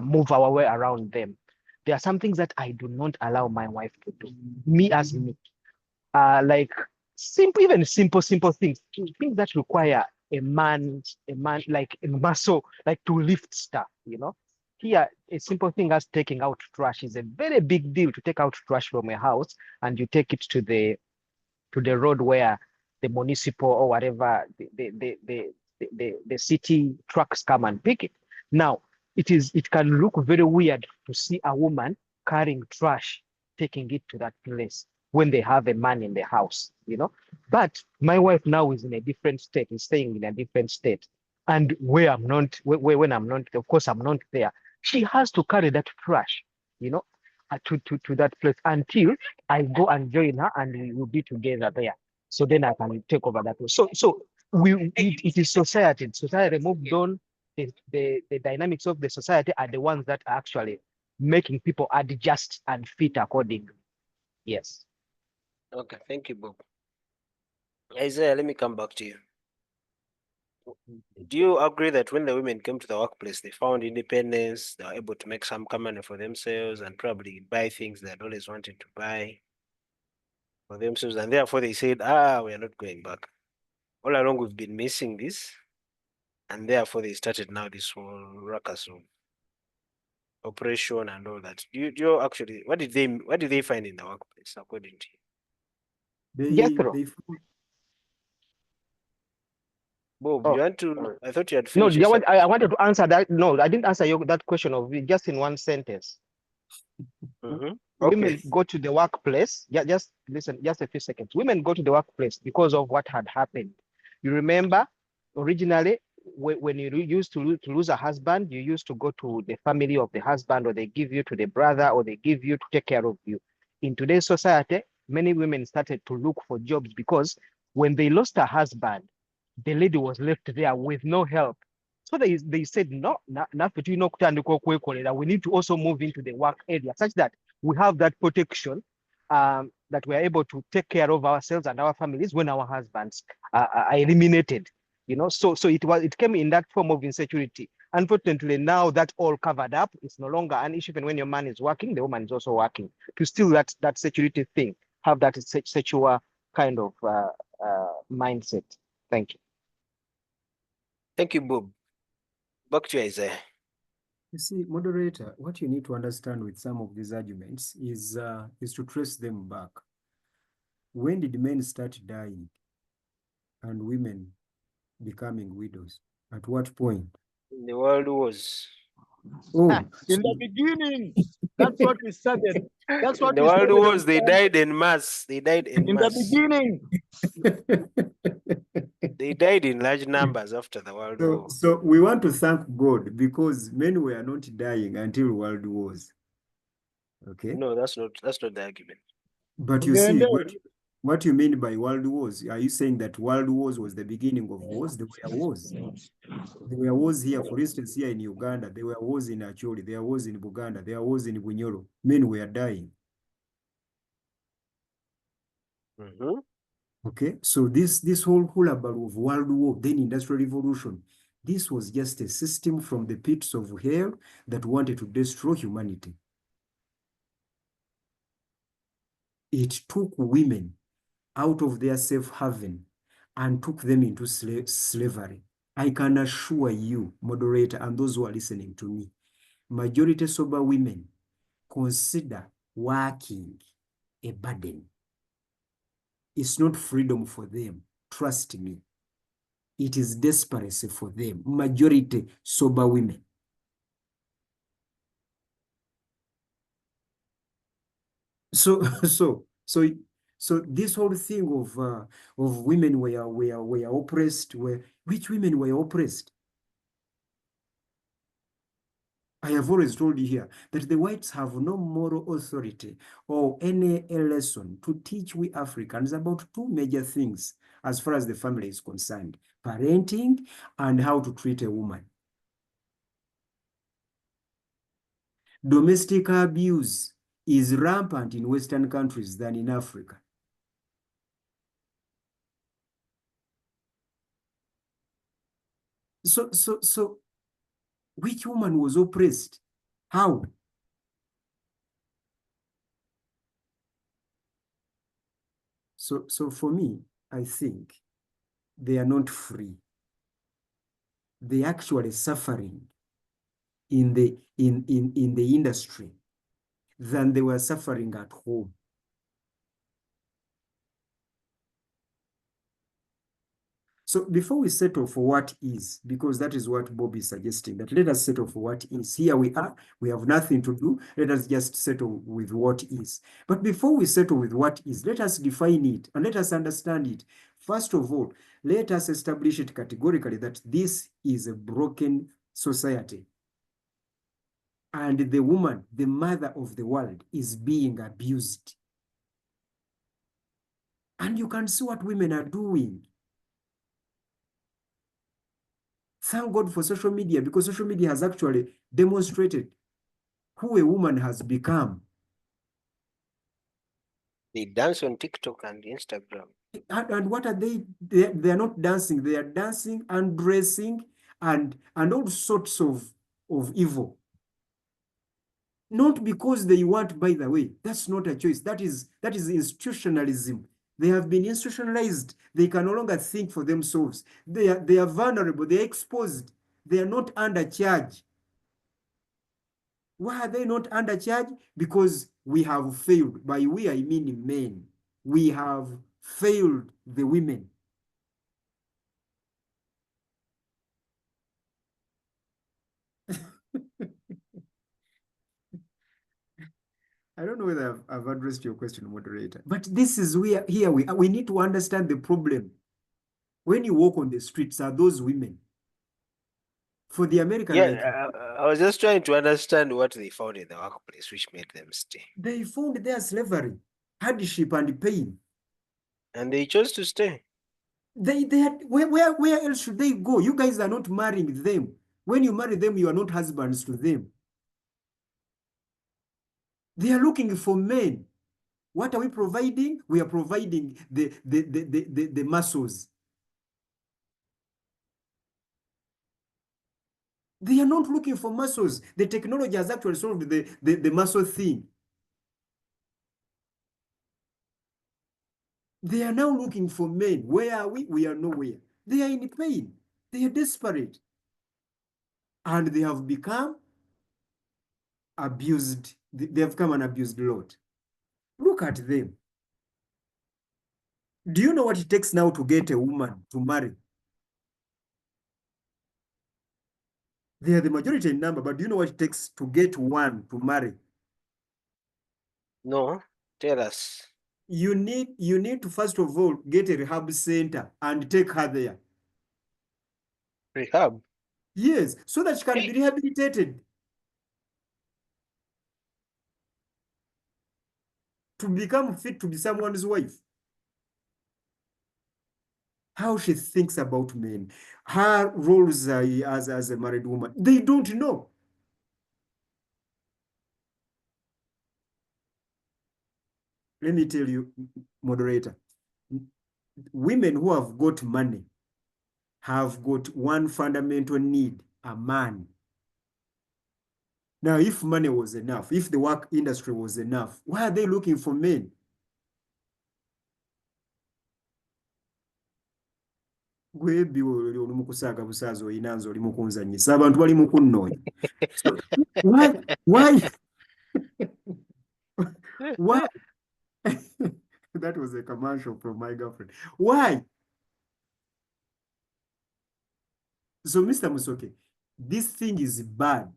move our way around them. There are some things that I do not allow my wife to do. Me as me, like even simple things that require a man like a muscle, like to lift stuff. Here, a simple thing as taking out trash is a very big deal. To take out trash from a house and you take it to the road where the municipal or whatever the city trucks come and pick it. Now, it can look very weird to see a woman carrying trash, taking it to that place when they have a man in the house. But my wife now is in a different state, is staying in a different state. And when I'm not, of course, I'm not there. She has to carry that trash, to that place until I go and join her and we will be together there. So then I can take over that. So it is society. Society moved on. The dynamics of the society are the ones that are actually making people adjust and fit accordingly. Yes. Okay, thank you, Bob. Isaiah, let me come back to you. Do you agree that when the women came to the workplace, they found independence, they were able to make some money for themselves and probably buy things they had always wanted to buy for themselves, and therefore they said, we are not going back. All along we've been missing this, and therefore they started now this whole ruckus of operation and all that. Do you actually, what did they find in the workplace according to you? Jethro. Bob, you want to? I thought you had No, finished. I wanted to answer that. No, I didn't answer that question of just in one sentence. Women go to the workplace. Just listen, just a few seconds. Women go to the workplace because of what had happened. You remember, originally, when you used to lose a husband, you used to go to the family of the husband, or they give you to the brother, or they give you to take care of you. In today's society, many women started to look for jobs because when they lost a husband, the lady was left there with no help. So they said, no, we need to also move into the work area such that we have that protection, that we're able to take care of ourselves and our families when our husbands are eliminated. So it came in that form of insecurity. Unfortunately, now that's all covered up. It's no longer an issue. Even when your man is working, the woman is also working to still that security thing, have that sexual kind of mindset. Thank you. Thank you, Bob. Back to you, Isaiah. You see, moderator, what you need to understand with some of these arguments is to trace them back. When did men start dying and women becoming widows? At what point? In the world wars. In the beginning, that's what we started. That's what the we world started. wars, they died en masse. They died en masse. In the beginning. They died in large numbers after the world war. So we want to thank God because men were not dying until world wars. Okay. No, that's not the argument. But you see, what you mean by world wars? Are you saying that world wars was the beginning of wars? There were wars. There were wars here, for instance, here in Uganda. There were wars in Acholi. There were wars in Buganda. There were wars in Bunyoro. Men were dying. Okay, so this whole hullabaloo of world war, then industrial revolution, this was just a system from the pits of hell that wanted to destroy humanity. It took women out of their safe haven and took them into slavery. I can assure you, moderator, and those who are listening to me, majority sober women consider working a burden. It's not freedom for them. Trust me. It is desperation for them. Majority sober women. So this whole thing of women were oppressed. Which women were oppressed? I have always told you here that the whites have no moral authority or any lesson to teach we Africans about two major things as far as the family is concerned: parenting and how to treat a woman. Domestic abuse is rampant in Western countries than in Africa. So Which woman was oppressed? How? So for me, I think they are not free. They actually suffering in the industry than they were suffering at home. So before we settle for what is, because that is what Bob is suggesting, that let us settle for what is. Here we are, we have nothing to do. Let us just settle with what is. But before we settle with what is, let us define it and let us understand it. First of all, let us establish it categorically that this is a broken society. And the woman, the mother of the world, is being abused. And you can see what women are doing. Thank God for social media, because social media has actually demonstrated who a woman has become. They dance on TikTok and Instagram. And what are they? They are not dancing. They are dancing and dressing and all sorts of evil. Not because they want, by the way. That's not a choice. That is institutionalism. They have been institutionalized. They can no longer think for themselves. They are vulnerable. They are exposed. They are not under charge. Why are they not under charge? Because we have failed. By we, I mean men. We have failed the women. I don't know whether I've addressed your question, moderator, but this is where here we need to understand the problem. When you walk on the streets, are those women? For the American, like, I was just trying to understand what they found in the workplace which made them stay. they found their slavery, hardship, and pain. And they chose to stay. They had, where else should they go? You guys are not marrying them. When you marry them, you are not husbands to them. They are looking for men. What are we providing? We are providing the muscles. They are not looking for muscles. The technology has actually solved the muscle thing. They are now looking for men. Where are we? We are nowhere. They are in pain. They are desperate. And they have become abused. They have become an abused lot. Look at them. Do you know what it takes now to get a woman to marry? They are the majority in number, but do you know what it takes to get one to marry? No, tell us. You need to first of all get a rehab center and take her there. Rehab. Yes, so that she can be rehabilitated to become fit to be someone's wife. How she thinks about men, her roles as a married woman, they don't know. Let me tell you, moderator, women who have got money have got one fundamental need, a man. Now, if money was enough, if the work industry was enough, why are they looking for men? Gwebi oli mukusaaga busaazi oyinanze oli mukunzanyisa abantu bali mukunnoonya. So, why that was a commercial from my girlfriend. Why? So, Mr. Musoke, this thing is bad.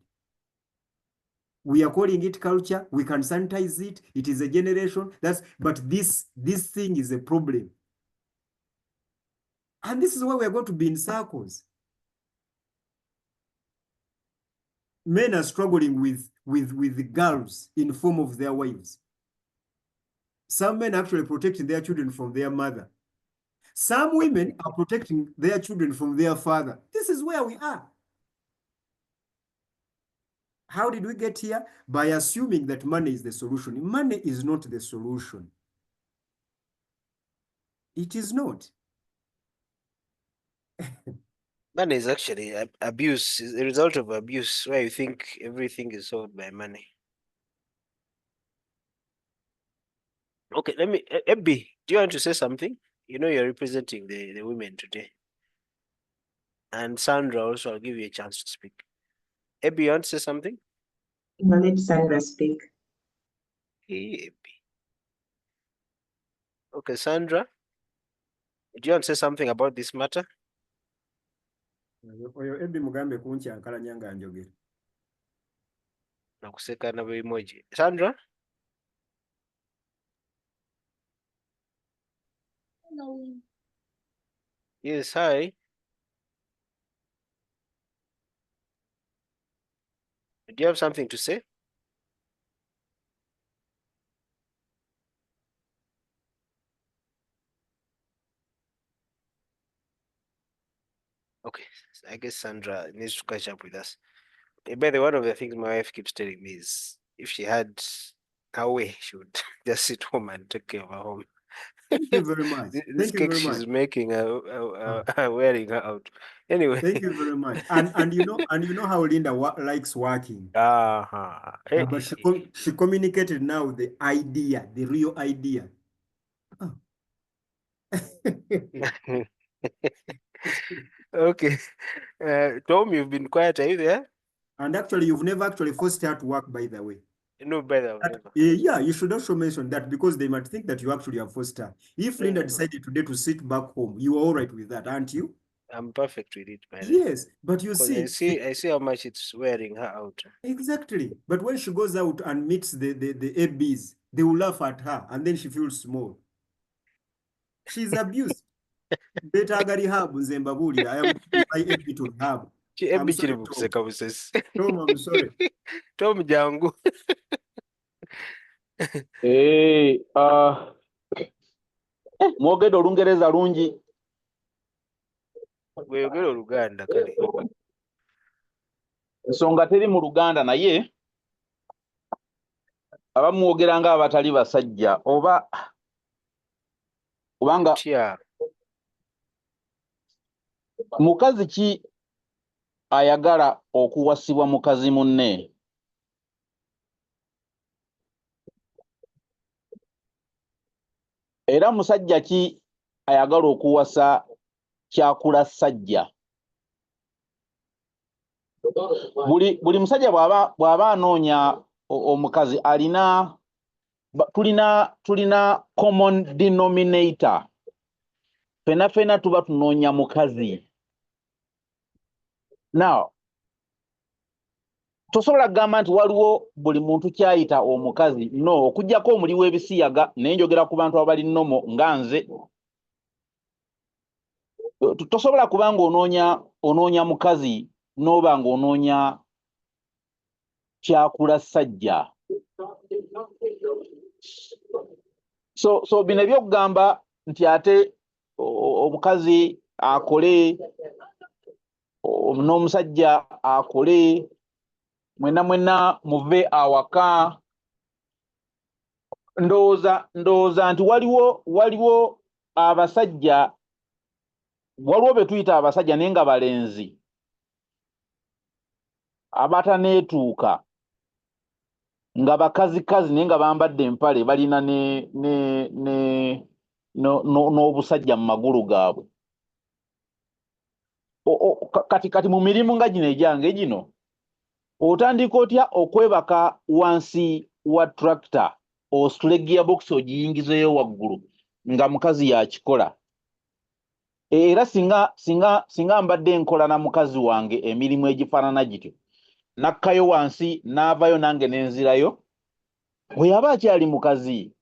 We are calling it culture. We can sanitize it. It is a generation. But this thing is a problem. And this is why we are going to be in circles. Men are struggling with the girls in the form of their wives. Some men are actually protecting their children from their mother. Some women are protecting their children from their father. This is where we are. How did we get here? By assuming that money is the solution. Money is not the solution. It is not. Money is actually abuse, is a result of abuse, where you think everything is solved by money. Okay, let me, Ebby, do you want to say something? You know, you're representing the women today. And Sandra also, I'll give you a chance to speak. Ebby, you want to say something? No, let Sandra speak. Hey, Ebby. Okay, Sandra, do you want to say something about this matter? Oyo Ebbi mugambe kunkyankalanya nga njogera. Nakuseka na emoji. Sandra? Hello. Yes, hi. Do you have something to say? Okay, I guess Sandra needs to catch up with us. By the way, one of the things my wife keeps telling me is if she had her way, she would just sit home and take care of her home. Thank you very much. This Thank you cake very she's much. making, wearing her out. Anyway. Thank you very much. And you know how Linda likes working. Uh-huh. Hey, But she communicated now the idea, the real idea. Oh. Okay. Tom, you've been quiet. Are you there? And actually, you've never actually forced her to work, by the way. No, brother, I've never. Yeah, you should also mention that because they might think that you actually have forced her. If Linda decided today to sit back home, you are all right with that, aren't you? I'm perfect with it, by the way. Yes, but you see, I see how much it's wearing her out. Exactly. But when she goes out and meets the ABs, they will laugh at her and then she feels small. She's abused. Better rehab, Zembabuli. I am taking my AB to rehab. I'm sorry, Tom. I'm sorry. Tom Jangu. Mwogede Olungereza lungi. Weeyogera Oluganda kale. Ensonga teri mu Luganda naye abamwogera nga abatali basajja obanga mukazi ki ayagala okuwasibwa mukazi munne? Era musajja ki ayagala okuwasa kyakula sajja? Buli musajja bw'aba anoonya omukazi alina tulina common denominator. Fena tuba tunoonya mukazi. Now, tosobola kugamba nti waliwo buli muntu kyayita omukazi. No, okujjako omuli w'ebisiyaga naye njogera ku bantu abali nnomo nga nze. Tosobola kuba ng'onoonya mukazi n'oba ng'onoonya kyakula sajja. So bino ebyokugamba nti ate omukazi akole n'omusajja akole mwenna muve awaka. Ndowooza nti waliwo abasajja, waliwo be tuyita abasajja naye nga balenzi abataneetuuka, nga bakazikazi naye nga bambadde empale balina n'obusajja mu magulu gaabwe. Kati mu mirimu nga gino egyange gino otandika otya okwebaka wansi wa tractor ositule gearbox ogiyingizeyo waggulu nga mukazi yakikola? Era singa mbadde nkola na mukazi wange emirimu egifaanana gityo, nakkayo wansi n'avayo nange nenzirayo, oyo aba akyali mukazi.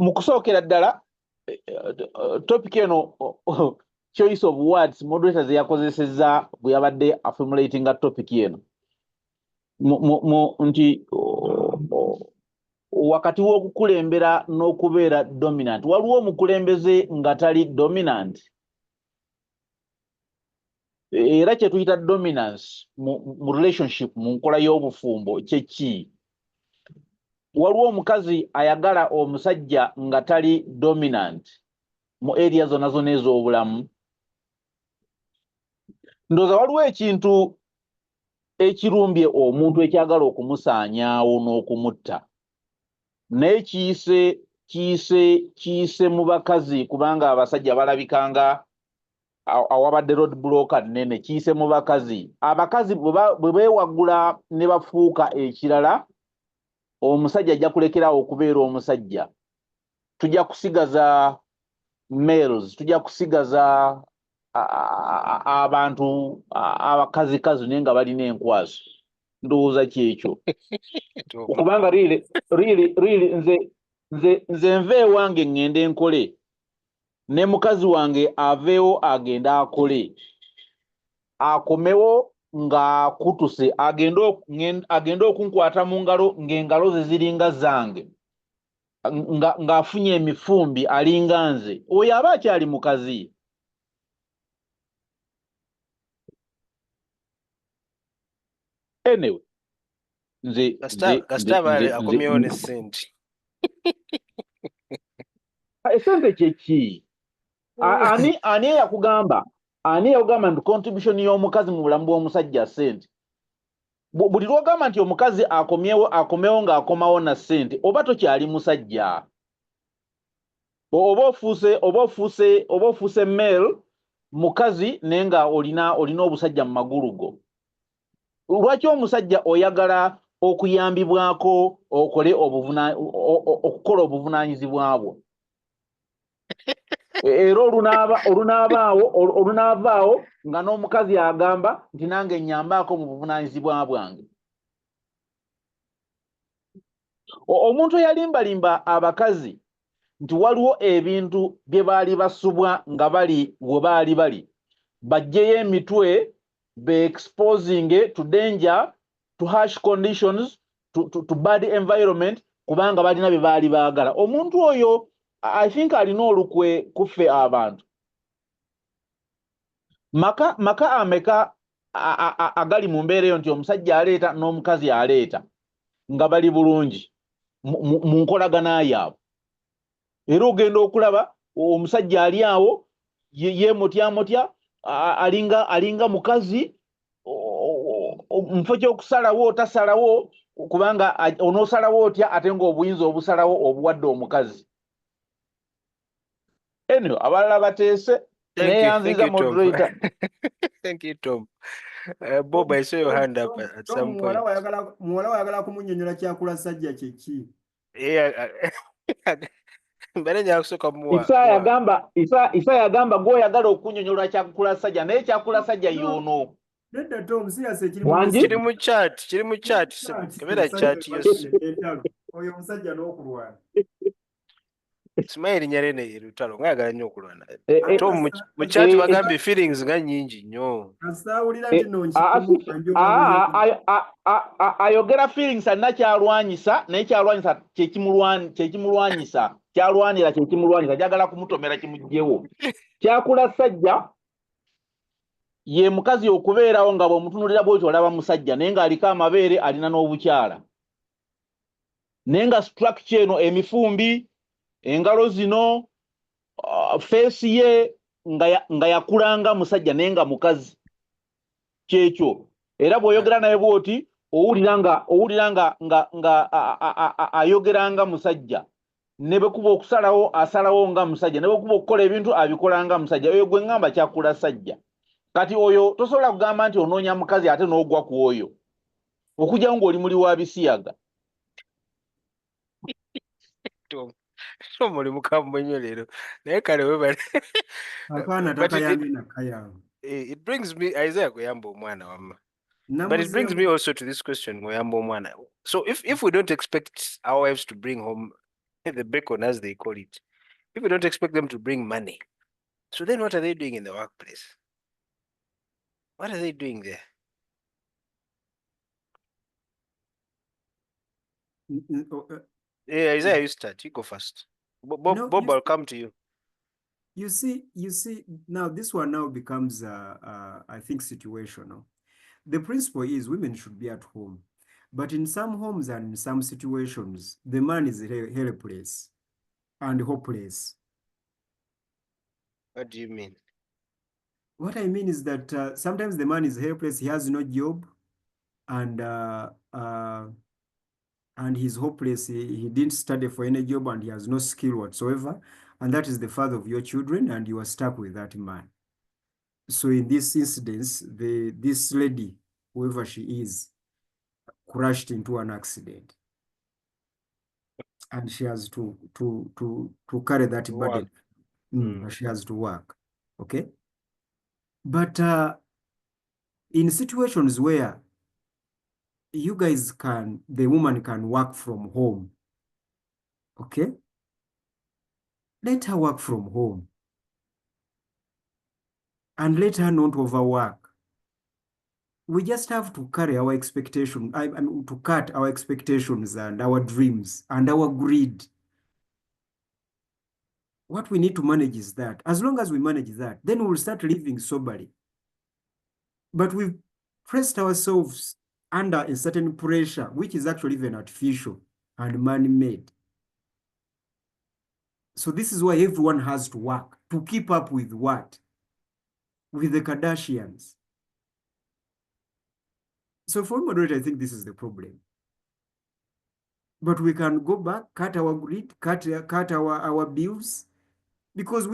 Mu kusookera ddala topic eno choice of words moderator ze yakozesezza bwe yabadde affirmulatinga topic eno nti wakati w'okukulembera n'okubeera dominant waliwo omukulembeze nga tali dominant. Era kye tuyita dominance mu relationship mu nkola y'obufumbo kye ki? waliwo omukazi ayagala omusajja nga tali dominant mu area zonna zonna ez'obulamu. Ndowooza waliwo ekintu ekirumbye omuntu ekyagala okumusaanyaawo n'okumutta, naye kiyise mu bakazi kubanga abasajja balabikanga awabadde road blocker nnene, kiyise mu bakazi. Abakazi bwe beewaggula ne bafuuka ekirala, omusajja ajja kulekerawo okubeera omusajja. Tujja kusigaza males, tujja kusigaza abantu abakazikazi naye nga balina enkwaso. Ndowooza kyekyo. Okubanga really nze nve ewange ŋŋende enkole, ne mukazi wange aveewo agende akole, akomewo ng'akutuse, agende okunkwata mu ngalo ng'engalo ze ziringa zange, ng'afunye emifumbi alinga nze, oyo aba akyali mukazi. Anyway, akomyewo ne ssente. Esente kyeki? Ani eyakugamba nti contribution y'omukazi mu bulamu bw'omusajja ssente? Buli lw'ogamba nti omukazi akomewo ng'akomawo na ssente, oba tokyali musajja, oba ofuuse male mukazi naye nga olina obusajja mu magulu go. Lwaki omusajja oyagala okuyambibwako okukola obuvunaanyizibwa bwo? Era olunaavaawo nga n'omukazi agamba nti nange nnyambaako mu buvunaanyizibwa bwange. Omuntu eyalimbalimba abakazi nti waliwo ebintu bye baali basubwa nga bali we baali bali, baggyeyo emitwe, be exposing to danger, to harsh conditions, to bad environment, kubanga balina bye baali baagala. Omuntu oyo I think alina olukwe kuffe abantu. Maka ameka agali mu mbeera eyo nti omusajja aleeta n'omukazi aleeta nga bali bulungi mu nkolagana yaabwe. Era ogenda okulaba omusajja ali awo yeemotyamotya, alinga mukazi, mufo ky'okusalawo tasalawo, kubanga onoosalawo otya ate ng'obuyinza obusalawo obuwadde omukazi. Anyway, abalala bateese neyanziza moderator. Thank you, Tom. Bob, I saw your hand up at some point. Muwala wayagala kumunnyonnyola kyakula sajja kyeki? Isaya agamba gw'oyagala okunnyonnyola kyakula sajja, naye kyakula sajja y'ono. Nedda Tom, siyase kiri mu chat, kebera chat yose. Oyo omusajja n'okulwana. Smile nyarene irutalo ngayagala nnyo okulwana. Tom mu chat bagambye feelings nga nnyingi nnyo. Asaawulira nti ayogera feelings alina kyalwanyisa, naye kyalwanyisa kyekimulwanyisa, kyalwanira kyekimulwanyisa, kyagala kumutomera kimuggyewo. Kyakula sajja ye mukazi okubeerawo nga bw'omutunulira bw'otyo olaba musajja naye ng'aliko amabeere, alina n'obukyala, naye nga structure eno, emifumbi, engalo zino, feesi ye nga yakulanga musajja naye nga mukazi. Kyekyo era bw'oyogera naye bw'oti owulira nga ayogeranga musajja, ne bwe kuba okusalawo asalawo nga musajja, ne bwe kuba okukola ebintu abikola nga musajja. Oyo gwe ngamba kyakula sajja. Kati oyo tosobola kugamba nti onoonya mukazi ate n'ogwa ku oyo, okugyawo ng'oli muli wa bisiyaga. Muli mukambo nnyo leero naye kale webale. Akaana takayambe nakayamba. It brings me, Isaiah kuyamba omwana wamma. But it brings me also to this question, Ngoyamba omwana. So if we don't expect our wives to bring home the bacon, as they call it, if we don't expect them to bring money, so then what are they doing in the workplace? What are they doing there? Yeah, Isaiah, you start. You go first. Bob, I'll come to you. You see, now this one now becomes, I think, situational. The principle is women should be at home. But in some homes and in some situations, the man is helpless and hopeless. What do you mean? What I mean is that sometimes the man is helpless, he has no job, and he's hopeless. He didn't study for any job and he has no skill whatsoever. And that is the father of your children, and you are stuck with that man. So in this instance, this lady, whoever she is, crashed into an accident. And she has to carry that burden. She has to work. Okay. But in situations where you guys the woman can work from home, okay? Let her work from home. And let her not overwork. We just have to carry our expectation, I mean, to cut our expectations and our dreams and our greed. What we need to manage is that. As long as we manage that, then we'll start living soberly. But we've pressed ourselves under a certain pressure, which is actually even artificial and man-made. So this is why everyone has to work to keep up with what? With the Kardashians. So for moderator, I think this is the problem. But we can go back, cut our greed, cut our bills, because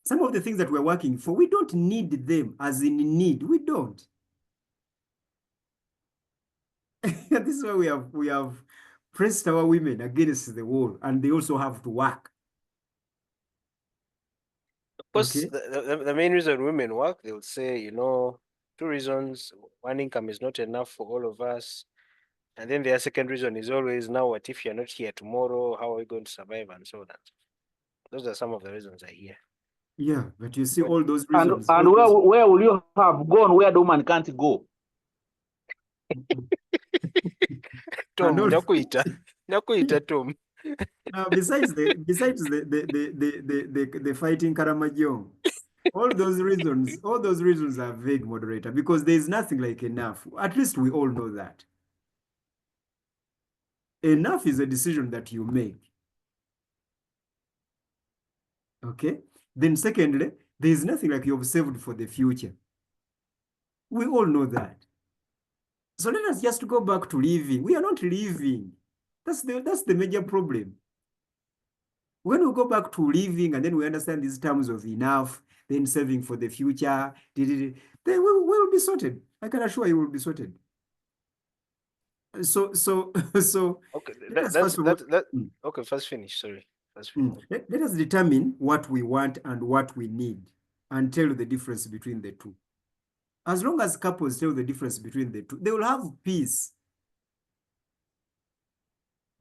some of the things that we're working for, we don't need them as in need. We don't. This is why we have pressed our women against the wall, and they also have to work. Of course, Okay. the main reason women work, they would say, 2 reasons. One, income is not enough for all of us. And then their second reason is always, now what if you're not here tomorrow? How are we going to survive? And so on. Those are some of the reasons I hear. Yeah, but you see all those And reasons. where will you have gone where the woman can't go? Tom, all- nakuita Tom. Now, besides the fighting Karamajong, all those reasons are vague, moderator, because there's nothing like enough. At least we all know that. Enough is a decision that you make. Okay? Then secondly, there's nothing like you've saved for the future. We all know that. So let us just go back to living. We are not living. That's the major problem. When we go back to living and then we understand these terms of enough, then saving for the future, then we'll be sorted. I can assure you we'll be sorted. So Okay, let us first of all, okay, first finish. Sorry. First finish. let us determine what we want and what we need and tell the difference between the two. As long as couples tell the difference between the two, they will have peace.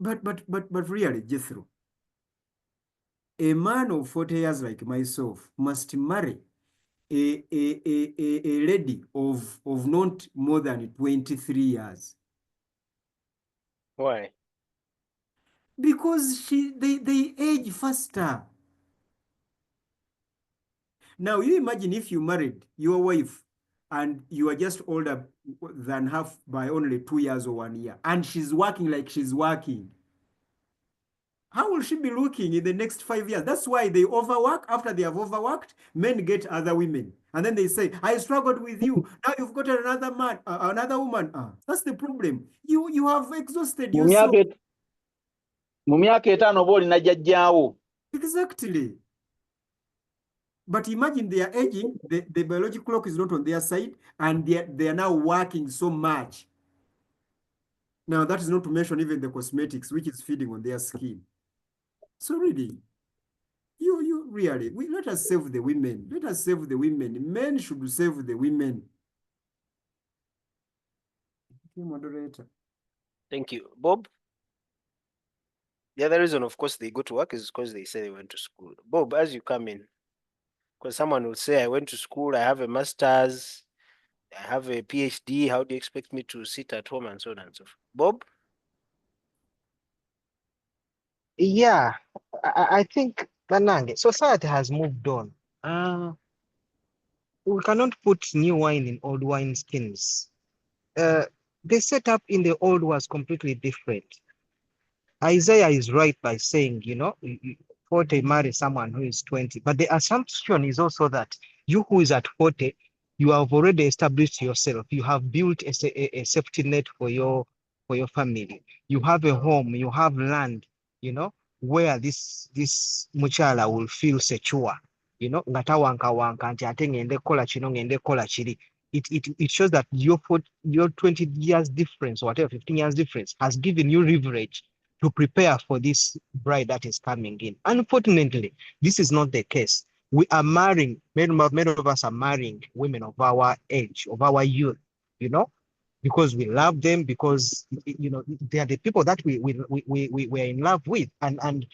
But really, Jethro, a man of 40 years like myself must marry a lady of not more than 23 years. Why? Because they age faster. Now, you imagine if you married your wife and you are just older than half by only 2 years or 1 year, and she's working like she's working. How will she be looking in the next 5 years? That's why they overwork. After they have overworked, men get other women. And then they say, I struggled with you. Now you've got another man, another woman. That's the problem. You have exhausted yourself. Mu myaka etaano oba olina jjajjaawo. Exactly. But imagine they are aging, the biological clock is not on their side, and they are now working so much. Now, that is not to mention even the cosmetics, which is feeding on their skin. So really, you really, let us save the women. Let us save the women. Men should save the women. Okay, moderator. Thank you. Bob? The other reason, of course, they go to work is because they say they went to school. Bob, as you come in, because someone will say, I went to school, I have a master's, I have a PhD, how do you expect me to sit at home and so on and so forth? Bob? Yeah, I think Nanange, society has moved on. We cannot put new wine in old wine skins. The setup in the old was completely different. Isaiah is right by saying, 40 marry someone who is 20. But the assumption is also that you who is at 40, you have already established yourself. You have built a safety net for your family. You have a home, you have land, where this muchala will feel secure. Ngata wanka nti ate ngende kola kino ngende kola kiri. It shows that your 20 years difference or whatever 15 years difference has given you leverage to prepare for this bride that is coming in. Unfortunately, this is not the case. We are marrying, many of us are marrying women of our age, of our youth, because we love them, because they are the people that we're in love with. And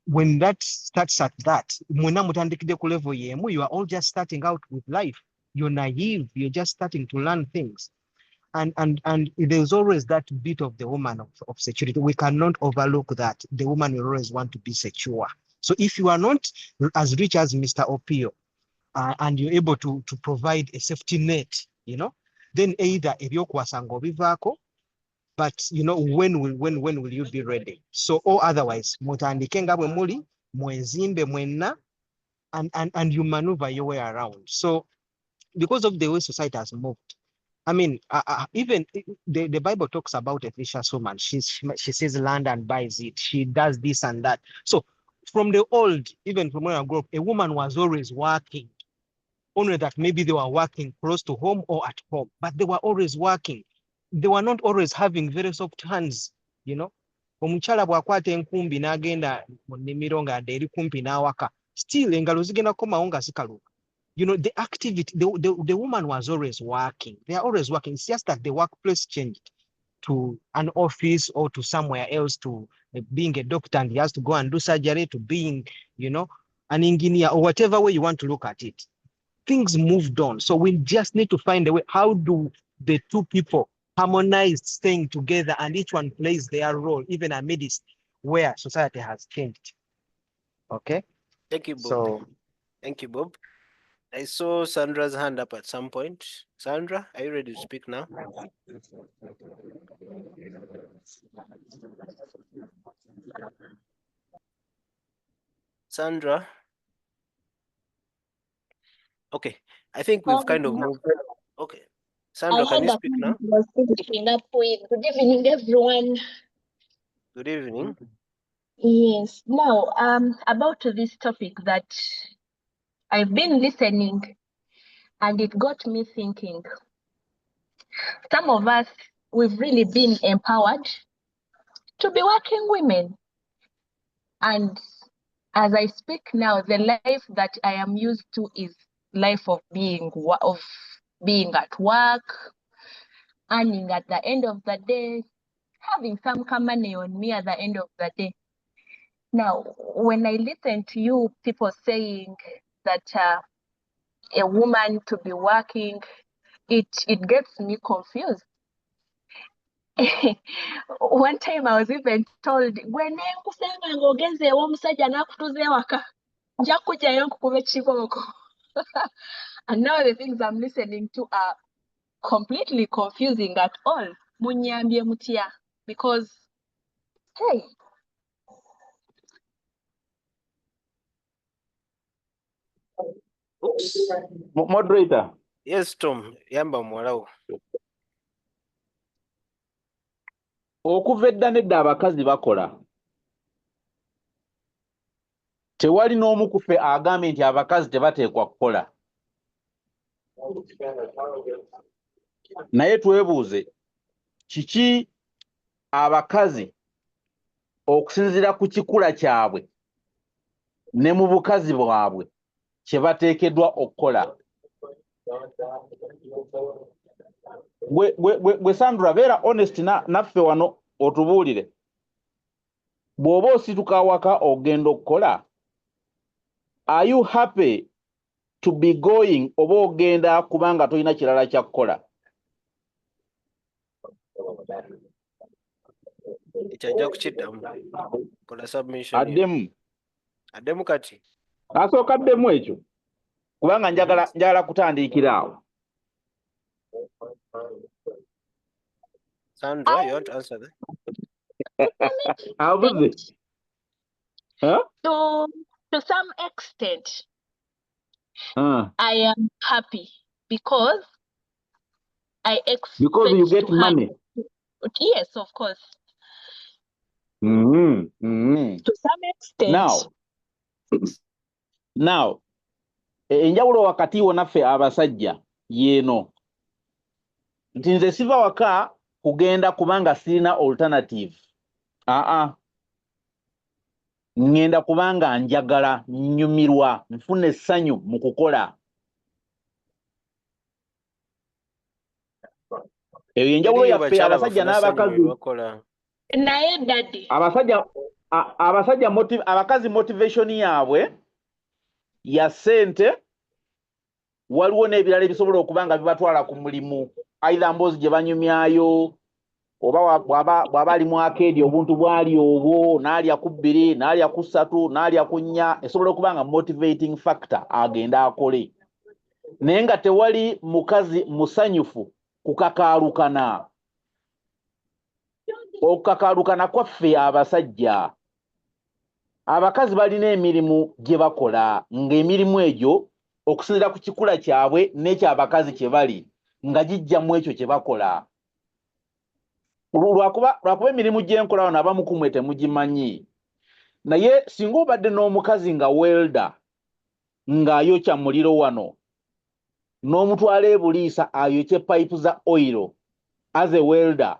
when that starts at that, you are all just starting out with life. You're naive, you're just starting to learn things. And there's always that bit of the woman of security. We cannot overlook that. The woman will always want to be secure. So if you are not as rich as Mr. Opio, and you're able to provide a safety net, then either ebyokwasanga bivako, but when will you be ready? So or otherwise, mutandike nga bwe muli, mwezimbe mwenna, and you maneuver your way around. So because of the way society has moved, I mean, even the Bible talks about a vicious woman. She says land and buys it. She does this and that. So from the old, even from when I grew up, a woman was always working. Only that maybe they were working close to home or at home, but they were always working. They were not always having very soft hands, omukyala bw'akwata enkumbi n'agenda mu nnimiro ng'adde eri kumpi n'awaka, still engalo zigenda kukomawo nga zikaluka. The activity, the woman was always working. They are always working. It's just that the workplace changed to an office or to somewhere else, to being a doctor and he has to go and do surgery, to being, an engineer, or whatever way you want to look at it. Things moved on. So we just need to find a way. How do the two people harmonize staying together and each one plays their role, even amidst where society has changed? Okay. Thank you, Bob. So thank you, Bob. I saw Sandra's hand up at some point. Sandra, are you ready to speak now? Sandra? Okay, I think we've kind of moved. Okay. Sandra, can you speak now? Good evening, everyone. Good evening. Yes. Now, about this topic that I've been listening, and it got me thinking. Some of us, we've really been empowered to be working women. And as I speak now, the life that I am used to is life of being at work, earning at the end of the day, having some money on me at the end of the day. Now, when I listen to you people saying that a woman to be working, it gets me confused. One time I was even told, and now the things I'm listening to are completely confusing at all. Because, hey. Oops. Moderator. Yes, Tom. Yamba mwalawo. Okuva edda nedda abakazi bakola. Tewali n'omu ku ffe agambye nti abakazi tebateekwa kukola. Naye twebuuze, kiki abakazi okusinziira ku kikula kyabwe ne mu bukazi bwabwe kye bateekeddwa okukola? Gwe Sandra, beera honest naffe wano otubuulire. Bw'oba osituka awaka ogenda okukola, are you happy to be going oba ogenda kubanga tolina kirala kya kukola? Ekyajja kukiddamu. Kola submission. Addemu kati. Asooka addemu ekyo. Kubanga njagala kutandiikira awo. Sandra, you want to answer that? How was it? Huh? To some extent, I am happy because I expect Because you get to have, money. yes, of course. Mm-hmm. To some extent. Now, enjawulo wakati wonaffe abasajja yeeno nti nze siva waka kugenda kubanga sirina alternative. Ngenda kubanga njagala, nnyumirwa, nfuna essanyu mu kukola. Eyo enjawulo yaffe abasajja n'abakazi. Naye daddy. Abakazi motivation yaabwe ya ssente, waliwo n'ebirala ebisobola okuba nga bibatwala ku mulimu, either mboozi gye banyumyayo, oba bw'aba ali mu akeedi obuntu bwali obwo, n'alya ku 2, n'alya ku 3, n'alya ku 4, esobola okuba nga motivating factor agenda akole. Naye nga tewali mukazi musanyufu kukakaalukana. Okukakaalukana kwaffe abasajja. Abakazi balina emirimu gye bakola, ng'emirimu egyo okusinziira ku kikula kyabwe n'ekyabakazi kye bali, nga gijjamu ekyo kye bakola. Lwakuba emirimu gy'enkola wano abamu ku mmwe temugimanyi. Naye singa obadde n'omukazi nga welda, ng'ayokya muliro wano, n'omutwala ebuliisa ayokye payipu za oil as a welder,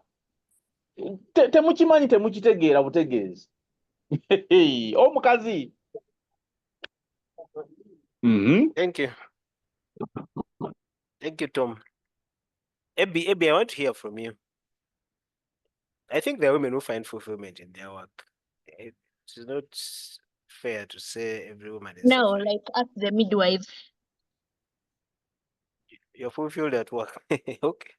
temukimanyi, temukitegeera butegeezi. Omukazi. Thank you. Thank you, Tom. Abby, I want to hear from you. I think there are women who find fulfillment in their work. It's not fair to say every woman is No, suffering. like us, the midwives. You're fulfilled at work. Okay.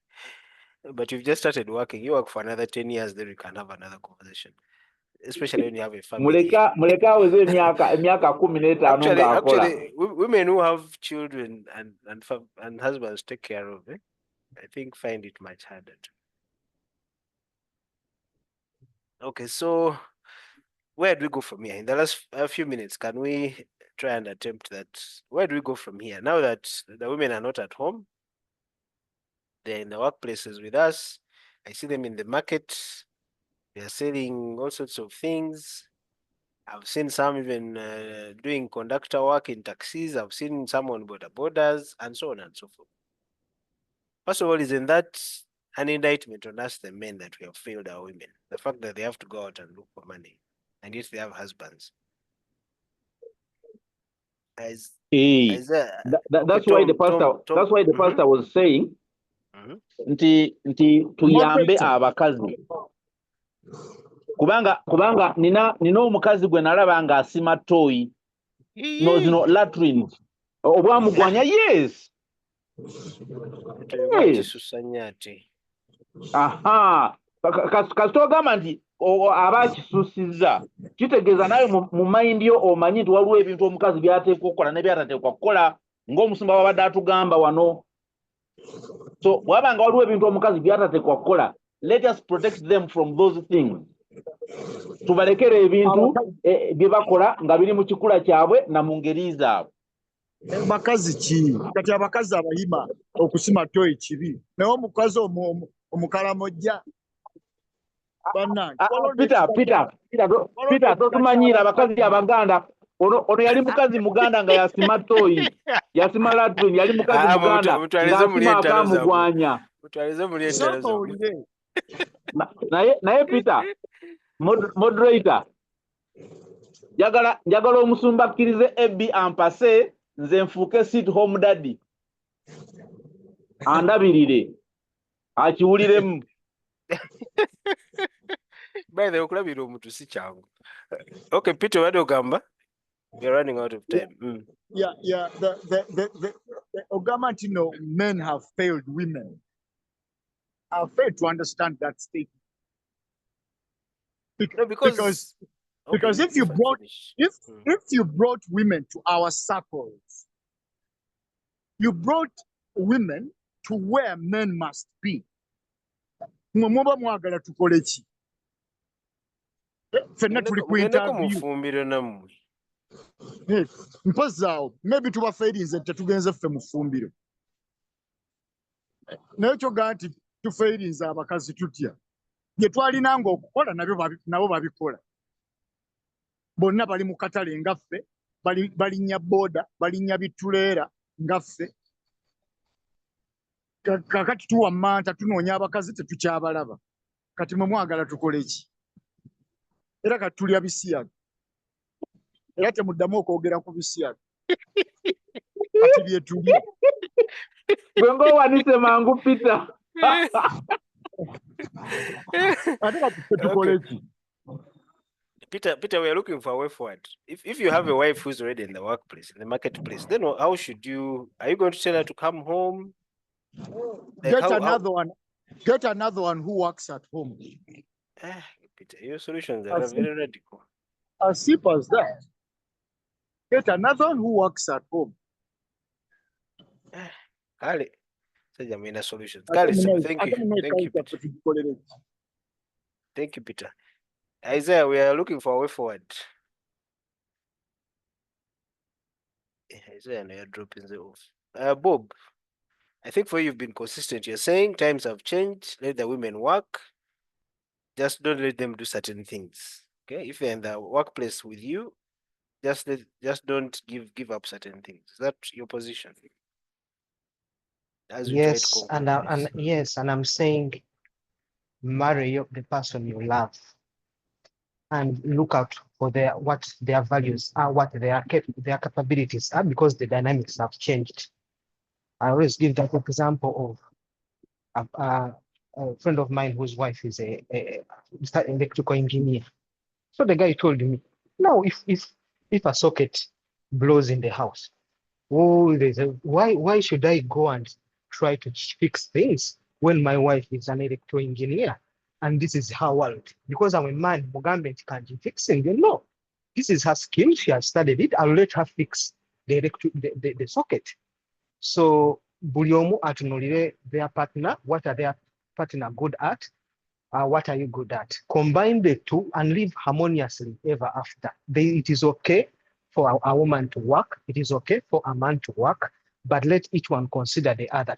But you've just started working. You work for another 10 years, then we can have another conversation. Especially when you have a family. Muleka weze emyaka 15 ng'akola. Actually, women who have children and husbands take care of it, I think find it much harder. Okay, so where do we go from here? In the last few minutes, can we try and attempt that? Where do we go from here? Now that the women are not at home, they're in the workplaces with us. I see them in the market. They're selling all sorts of things. I've seen some even doing conductor work in taxis. I've seen some on borders and so on and so forth. First of all, isn't that an indictment on us, the men, that we have failed our women? The fact that they have to go out and look for money, and yet they have husbands. That's why the pastor was saying, nti tuyambe abakazi. Kubanga nina omukazi gwe nalaba nga asima toyi. No, zino latrines. Obwamugwanya, yes. Aha. Kasito ogamba nti aba akisusizza. Kitegeeza nawe mu mind yo omanyi nti waliwo ebintu omukazi by'ateekwa okukola ne by'atateekwa kukola, ng'omusumba wabadde atugamba wano. So bw'abanga waliwo ebintu omukazi by'atateekwa kukola, let us protect them from those things. Tubalekere ebintu bye bakola nga biri mu kikula kyabwe na mu ngeri zaabwe. Bakazi ki? Kati abakazi abayima okusima toyi kibi. Naye omukazi omukalamojja. Peter, totumanyira abakazi abaganda. Ono yali mukazi Muganda nga yasima toyi. Yasima latrine, yali mukazi Muganda nga asima akamugwanya. Naye Peter, moderator, njagala omusumba akkirize Ebbi ampase nze nfuuke sit home daddy. Andabirire. Akiwuliremu. By the okulabira omuntu si kyangu. Okay, Peter, what do you gamba? We're running out of time. Yeah. The Ogamantino men have failed women. I've failed to understand that statement. Because if you brought women to our circles, you brought women to where men must be. Mwe muba mwagala tukole ki? Ffenna tuli ku mugendeko interview. mufumbiro nammwe. Mpozi awo maybe tubafeerinze tetugenze ffe mu ffumbiro. Naye kyogaa nti tufeerinze abakazi tutya. Bye twalinanga okukola nabo babikola. Bonna bali mu katale nga ffe, balinnya booda, balinnya bituleera nga ffe. Kakati tuwa manta tunoonya abakazi tetukyabalaba. Kati mwe mwagala tukole ki? Era kati tulya bisiyaga. Era temuddamu okwogera ku bisiyaga. Kati bye tulya. Gwe ng'owanise mangu Peter. Ate kati ffe tukole ki? Peter, we are looking for a way forward. If you have a wife who's already in the workplace, in the marketplace, then how should you? Are you going to tell her to come home? Like Get another one who works at home. Peter, your solutions are very radical. As simple as that. Get another one who works at home. Kale, Sajamina solutions. Kale, thank you, Peter. Thank you, Peter. Isaiah, we are looking for a way forward. Isaiah, you're dropping the off. Bob, I think for you, you've been consistent. You're saying times have changed. Let the women work. Just don't let them do certain things. Okay, if they're in the workplace with you, just don't give up certain things. Is that your position? As we try to conclude this. And I'm saying, marry the person you love, and look out for what their values are, what their capabilities are, because the dynamics have changed. I always give that example of a friend of mine whose wife is a electrical engineer. So the guy told me, now if a socket blows in the house, why should I go and try to fix things when my wife is an electrical engineer and this is her world? Because I'm a man, Mugambe can't fix it. No, this is her skill. She has studied it. I'll let her fix the socket. So buli omu atunulire their partner. What are their partner good at? What are you good at? Combine the two and live harmoniously ever after. It is okay for a woman to work. It is okay for a man to work, but let each one consider the other.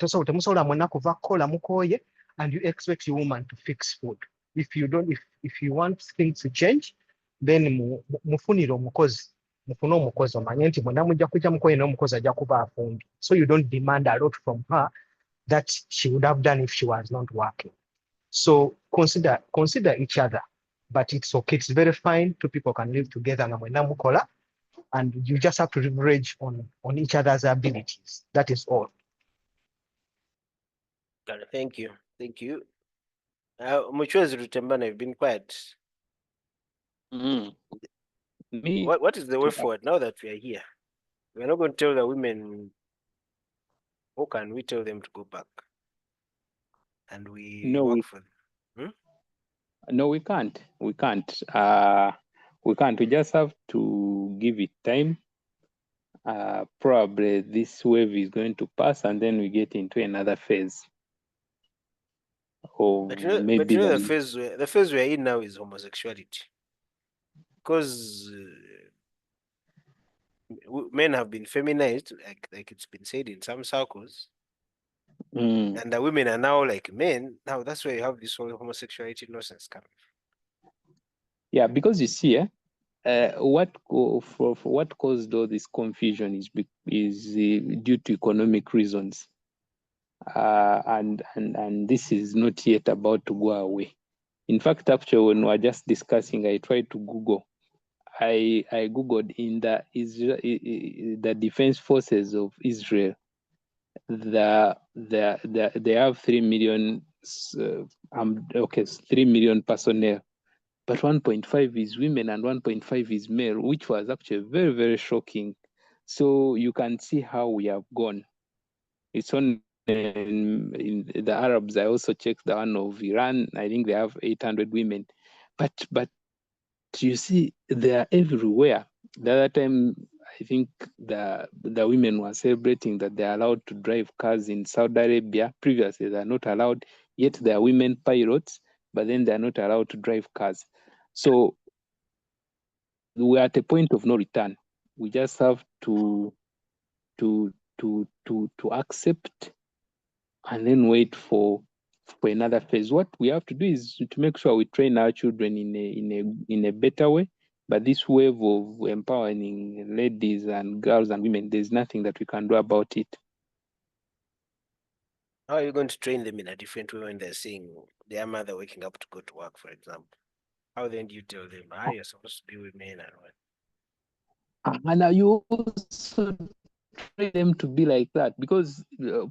And you expect your woman to fix food. If you don't, if you want things to change, then mufunire omukozi. So you don't demand a lot from her that she would have done if she was not working. So consider each other, but it's okay. It's very fine. Two people can live together, and you just have to leverage on each other's abilities. That is all. Thank you. Muchwezi Rutembana, you've been quiet. What is the way forward now that we are here? We're not going to tell the women. How can we tell them to go back? And we work for them. No, we can't. We can't. We just have to give it time. Probably this wave is going to pass, and then we get into another phase. But the phase we're in now is homosexuality, because men have been feminized, like it's been said in some circles, and the women are now like men. Now that's where you have this whole homosexuality nonsense coming. Yeah, because you see, what caused all this confusion is due to economic reasons, and this is not yet about to go away. In fact, actually, when we were just discussing, I tried to Google. I Googled in the defense forces of Israel. They have 3 million. 3 million personnel, but 1.5 is women and 1.5 is male, which was actually very, very shocking. So you can see how we have gone. It's on in the Arabs. I also checked the one of Iran. I think they have 800 women, but you see, they are everywhere. The other time I think the women were celebrating that they're allowed to drive cars in Saudi Arabia. Previously, they're not allowed, yet they are women pilots, but then they're not allowed to drive cars. So we're at a point of no return. We just have to accept and then wait for another phase. What we have to do is to make sure we train our children in a better way. But this wave of empowering ladies and girls and women, there's nothing that we can do about it. How are you going to train them in a different way when they're seeing their mother waking up to go to work, for example? How then do you tell them, you're supposed to be with men and what? And you also train them to be like that, because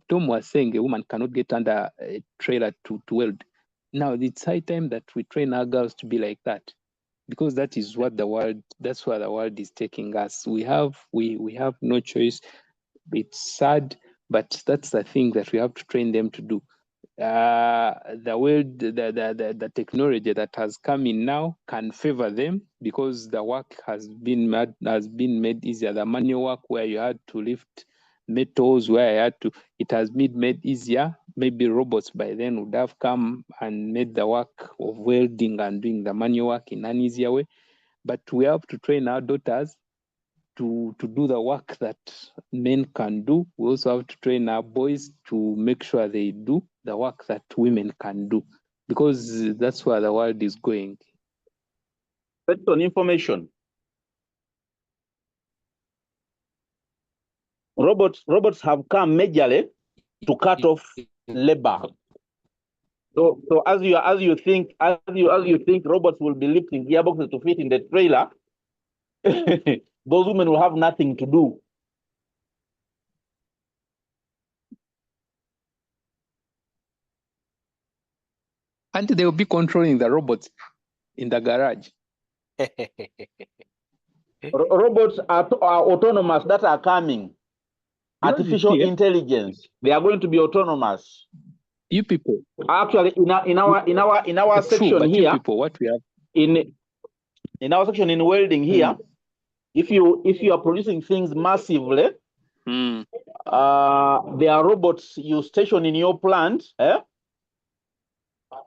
Tom was saying a woman cannot get under a trailer to weld. Now it's high time that we train our girls to be like that, because that is what that's where the world is taking us. We have no choice. It's sad, but that's the thing that we have to train them to do. The world, the technology that has come in now can favor them, because the work has been made easier. The manual work where you had to lift metals, it has been made easier. Maybe robots by then would have come and made the work of welding and doing the manual work in an easier way. But we have to train our daughters to do the work that men can do. We also have to train our boys to make sure they do the work that women can do, because that's where the world is going. Based on information, robots have come majorly to cut off labor. So as you think robots will be lifting gearboxes to fit in the trailer, those women will have nothing to do. And they will be controlling the robots in the garage. Robots are autonomous that are coming. Artificial intelligence. They are going to be autonomous. You people. Actually, in our section here, you people, what we have in our section in welding here, if you are producing things massively, there are robots you station in your plant,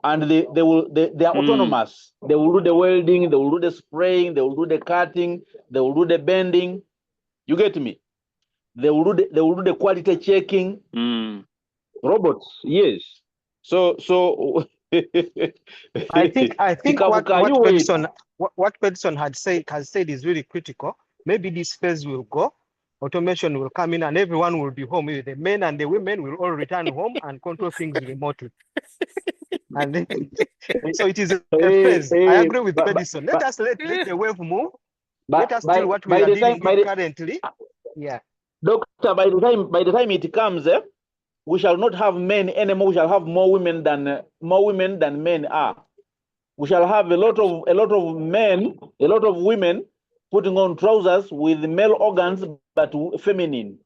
and they are autonomous. They will do the welding, they will do the spraying, they will do the cutting, they will do the bending. You get me? They will do the quality checking. Robots, yes. So I think what Pedson has said is really critical. Maybe this phase will go, automation will come in, and everyone will be home. The men and the women will all return home and control things remotely. And so it is a phase. I agree with Pedson. Let the wave move. Let us do what we are dealing with currently. Yeah. Doctor, by the time it comes, we shall not have men anymore. We shall have more women than men are. We shall have a lot of men, a lot of women putting on trousers with male organs but feminine.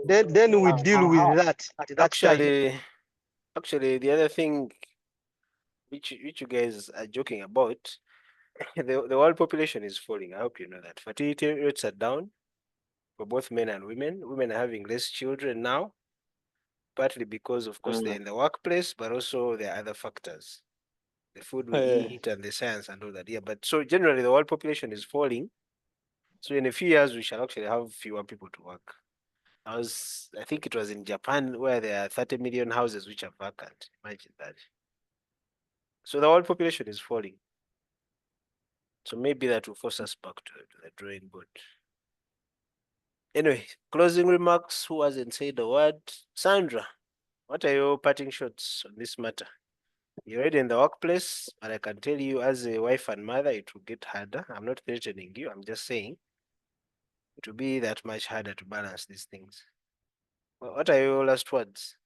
Then we deal with that at that time. Actually, the other thing which you guys are joking about, the world population is falling. I hope you know that. Fertility rates are down for both men and women. Women are having less children now, partly because, of course, they're in the workplace, but also there are other factors. The food we eat and the science and all that. Yeah, but so generally the world population is falling. So in a few years, we shall actually have fewer people to work. I think it was in Japan where there are 30 million houses which are vacant. Imagine that. So the world population is falling. So maybe that will force us back to the drawing board. Anyway, closing remarks. Who hasn't said a word? Sandra, what are your parting shots on this matter? You're already in the workplace, but I can tell you as a wife and mother, it will get harder. I'm not threatening you. I'm just saying it will be that much harder to balance these things. Well, what are your last words?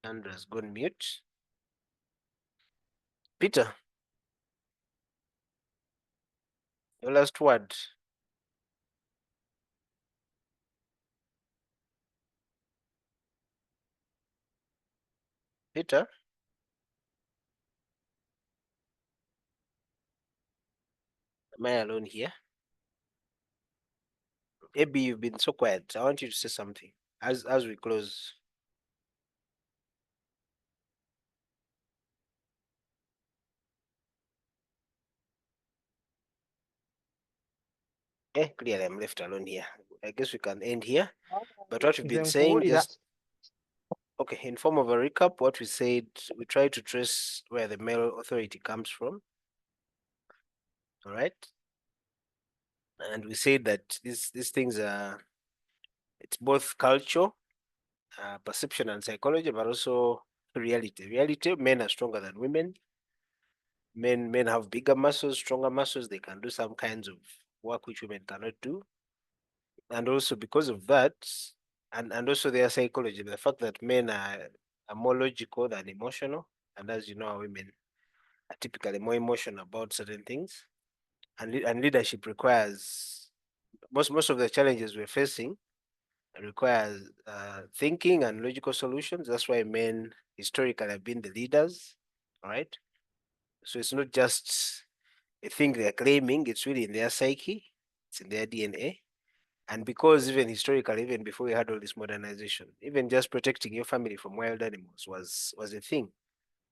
Sandra's gone mute. Peter, your last word. Peter? Am I alone here? Maybe you've been so quiet. I want you to say something as we close. Clearly I'm left alone here. I guess we can end here. But what we've been saying, just okay, in form of a recap, what we said, we try to trace where the male authority comes from. All right. And we said that these things are, it's both culture, perception and psychology, but also reality. Reality, men are stronger than women. Men have bigger muscles, stronger muscles. They can do some kinds of work which women cannot do. And also because of that, and also their psychology, the fact that men are more logical than emotional. And as you know, women are typically more emotional about certain things. And leadership requires most of the challenges we're facing requires thinking and logical solutions. That's why men historically have been the leaders. All right. So it's not just a thing they're claiming, it's really in their psyche, it's in their DNA. And because even historically, even before we had all this modernization, even just protecting your family from wild animals was a thing.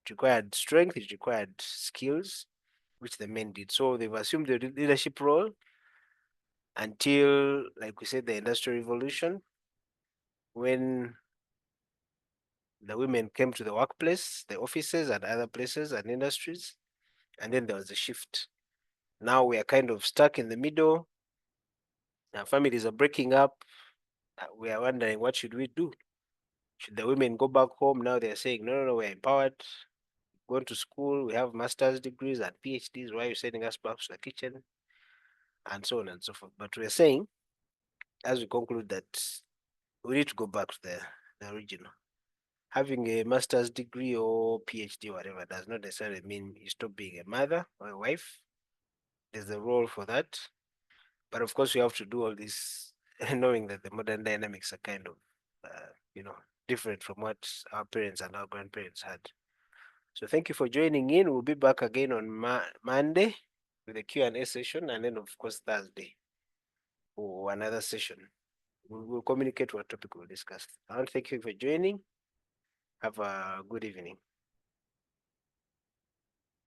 It required strength, it required skills, which the men did. So they've assumed the leadership role until, like we said, the Industrial Revolution, when the women came to the workplace, the offices and other places and industries, and then there was a shift. Now we are kind of stuck in the middle. Our families are breaking up. We are wondering, what should we do? Should the women go back home? Now they're saying, no, we're empowered. Going to school, we have master's degrees and PhDs. Why are you sending us back to the kitchen? And so on and so forth. But we're saying, as we conclude, that we need to go back to the original. Having a master's degree or PhD, whatever, does not necessarily mean you stop being a mother or a wife. There's a role for that. But of course, we have to do all this knowing that the modern dynamics are kind of, different from what our parents and our grandparents had. So thank you for joining in. We'll be back again on Monday with a Q&A session, and then of course Thursday for another session. We'll communicate what topic we'll discuss. I want to thank you for joining. Have a good evening.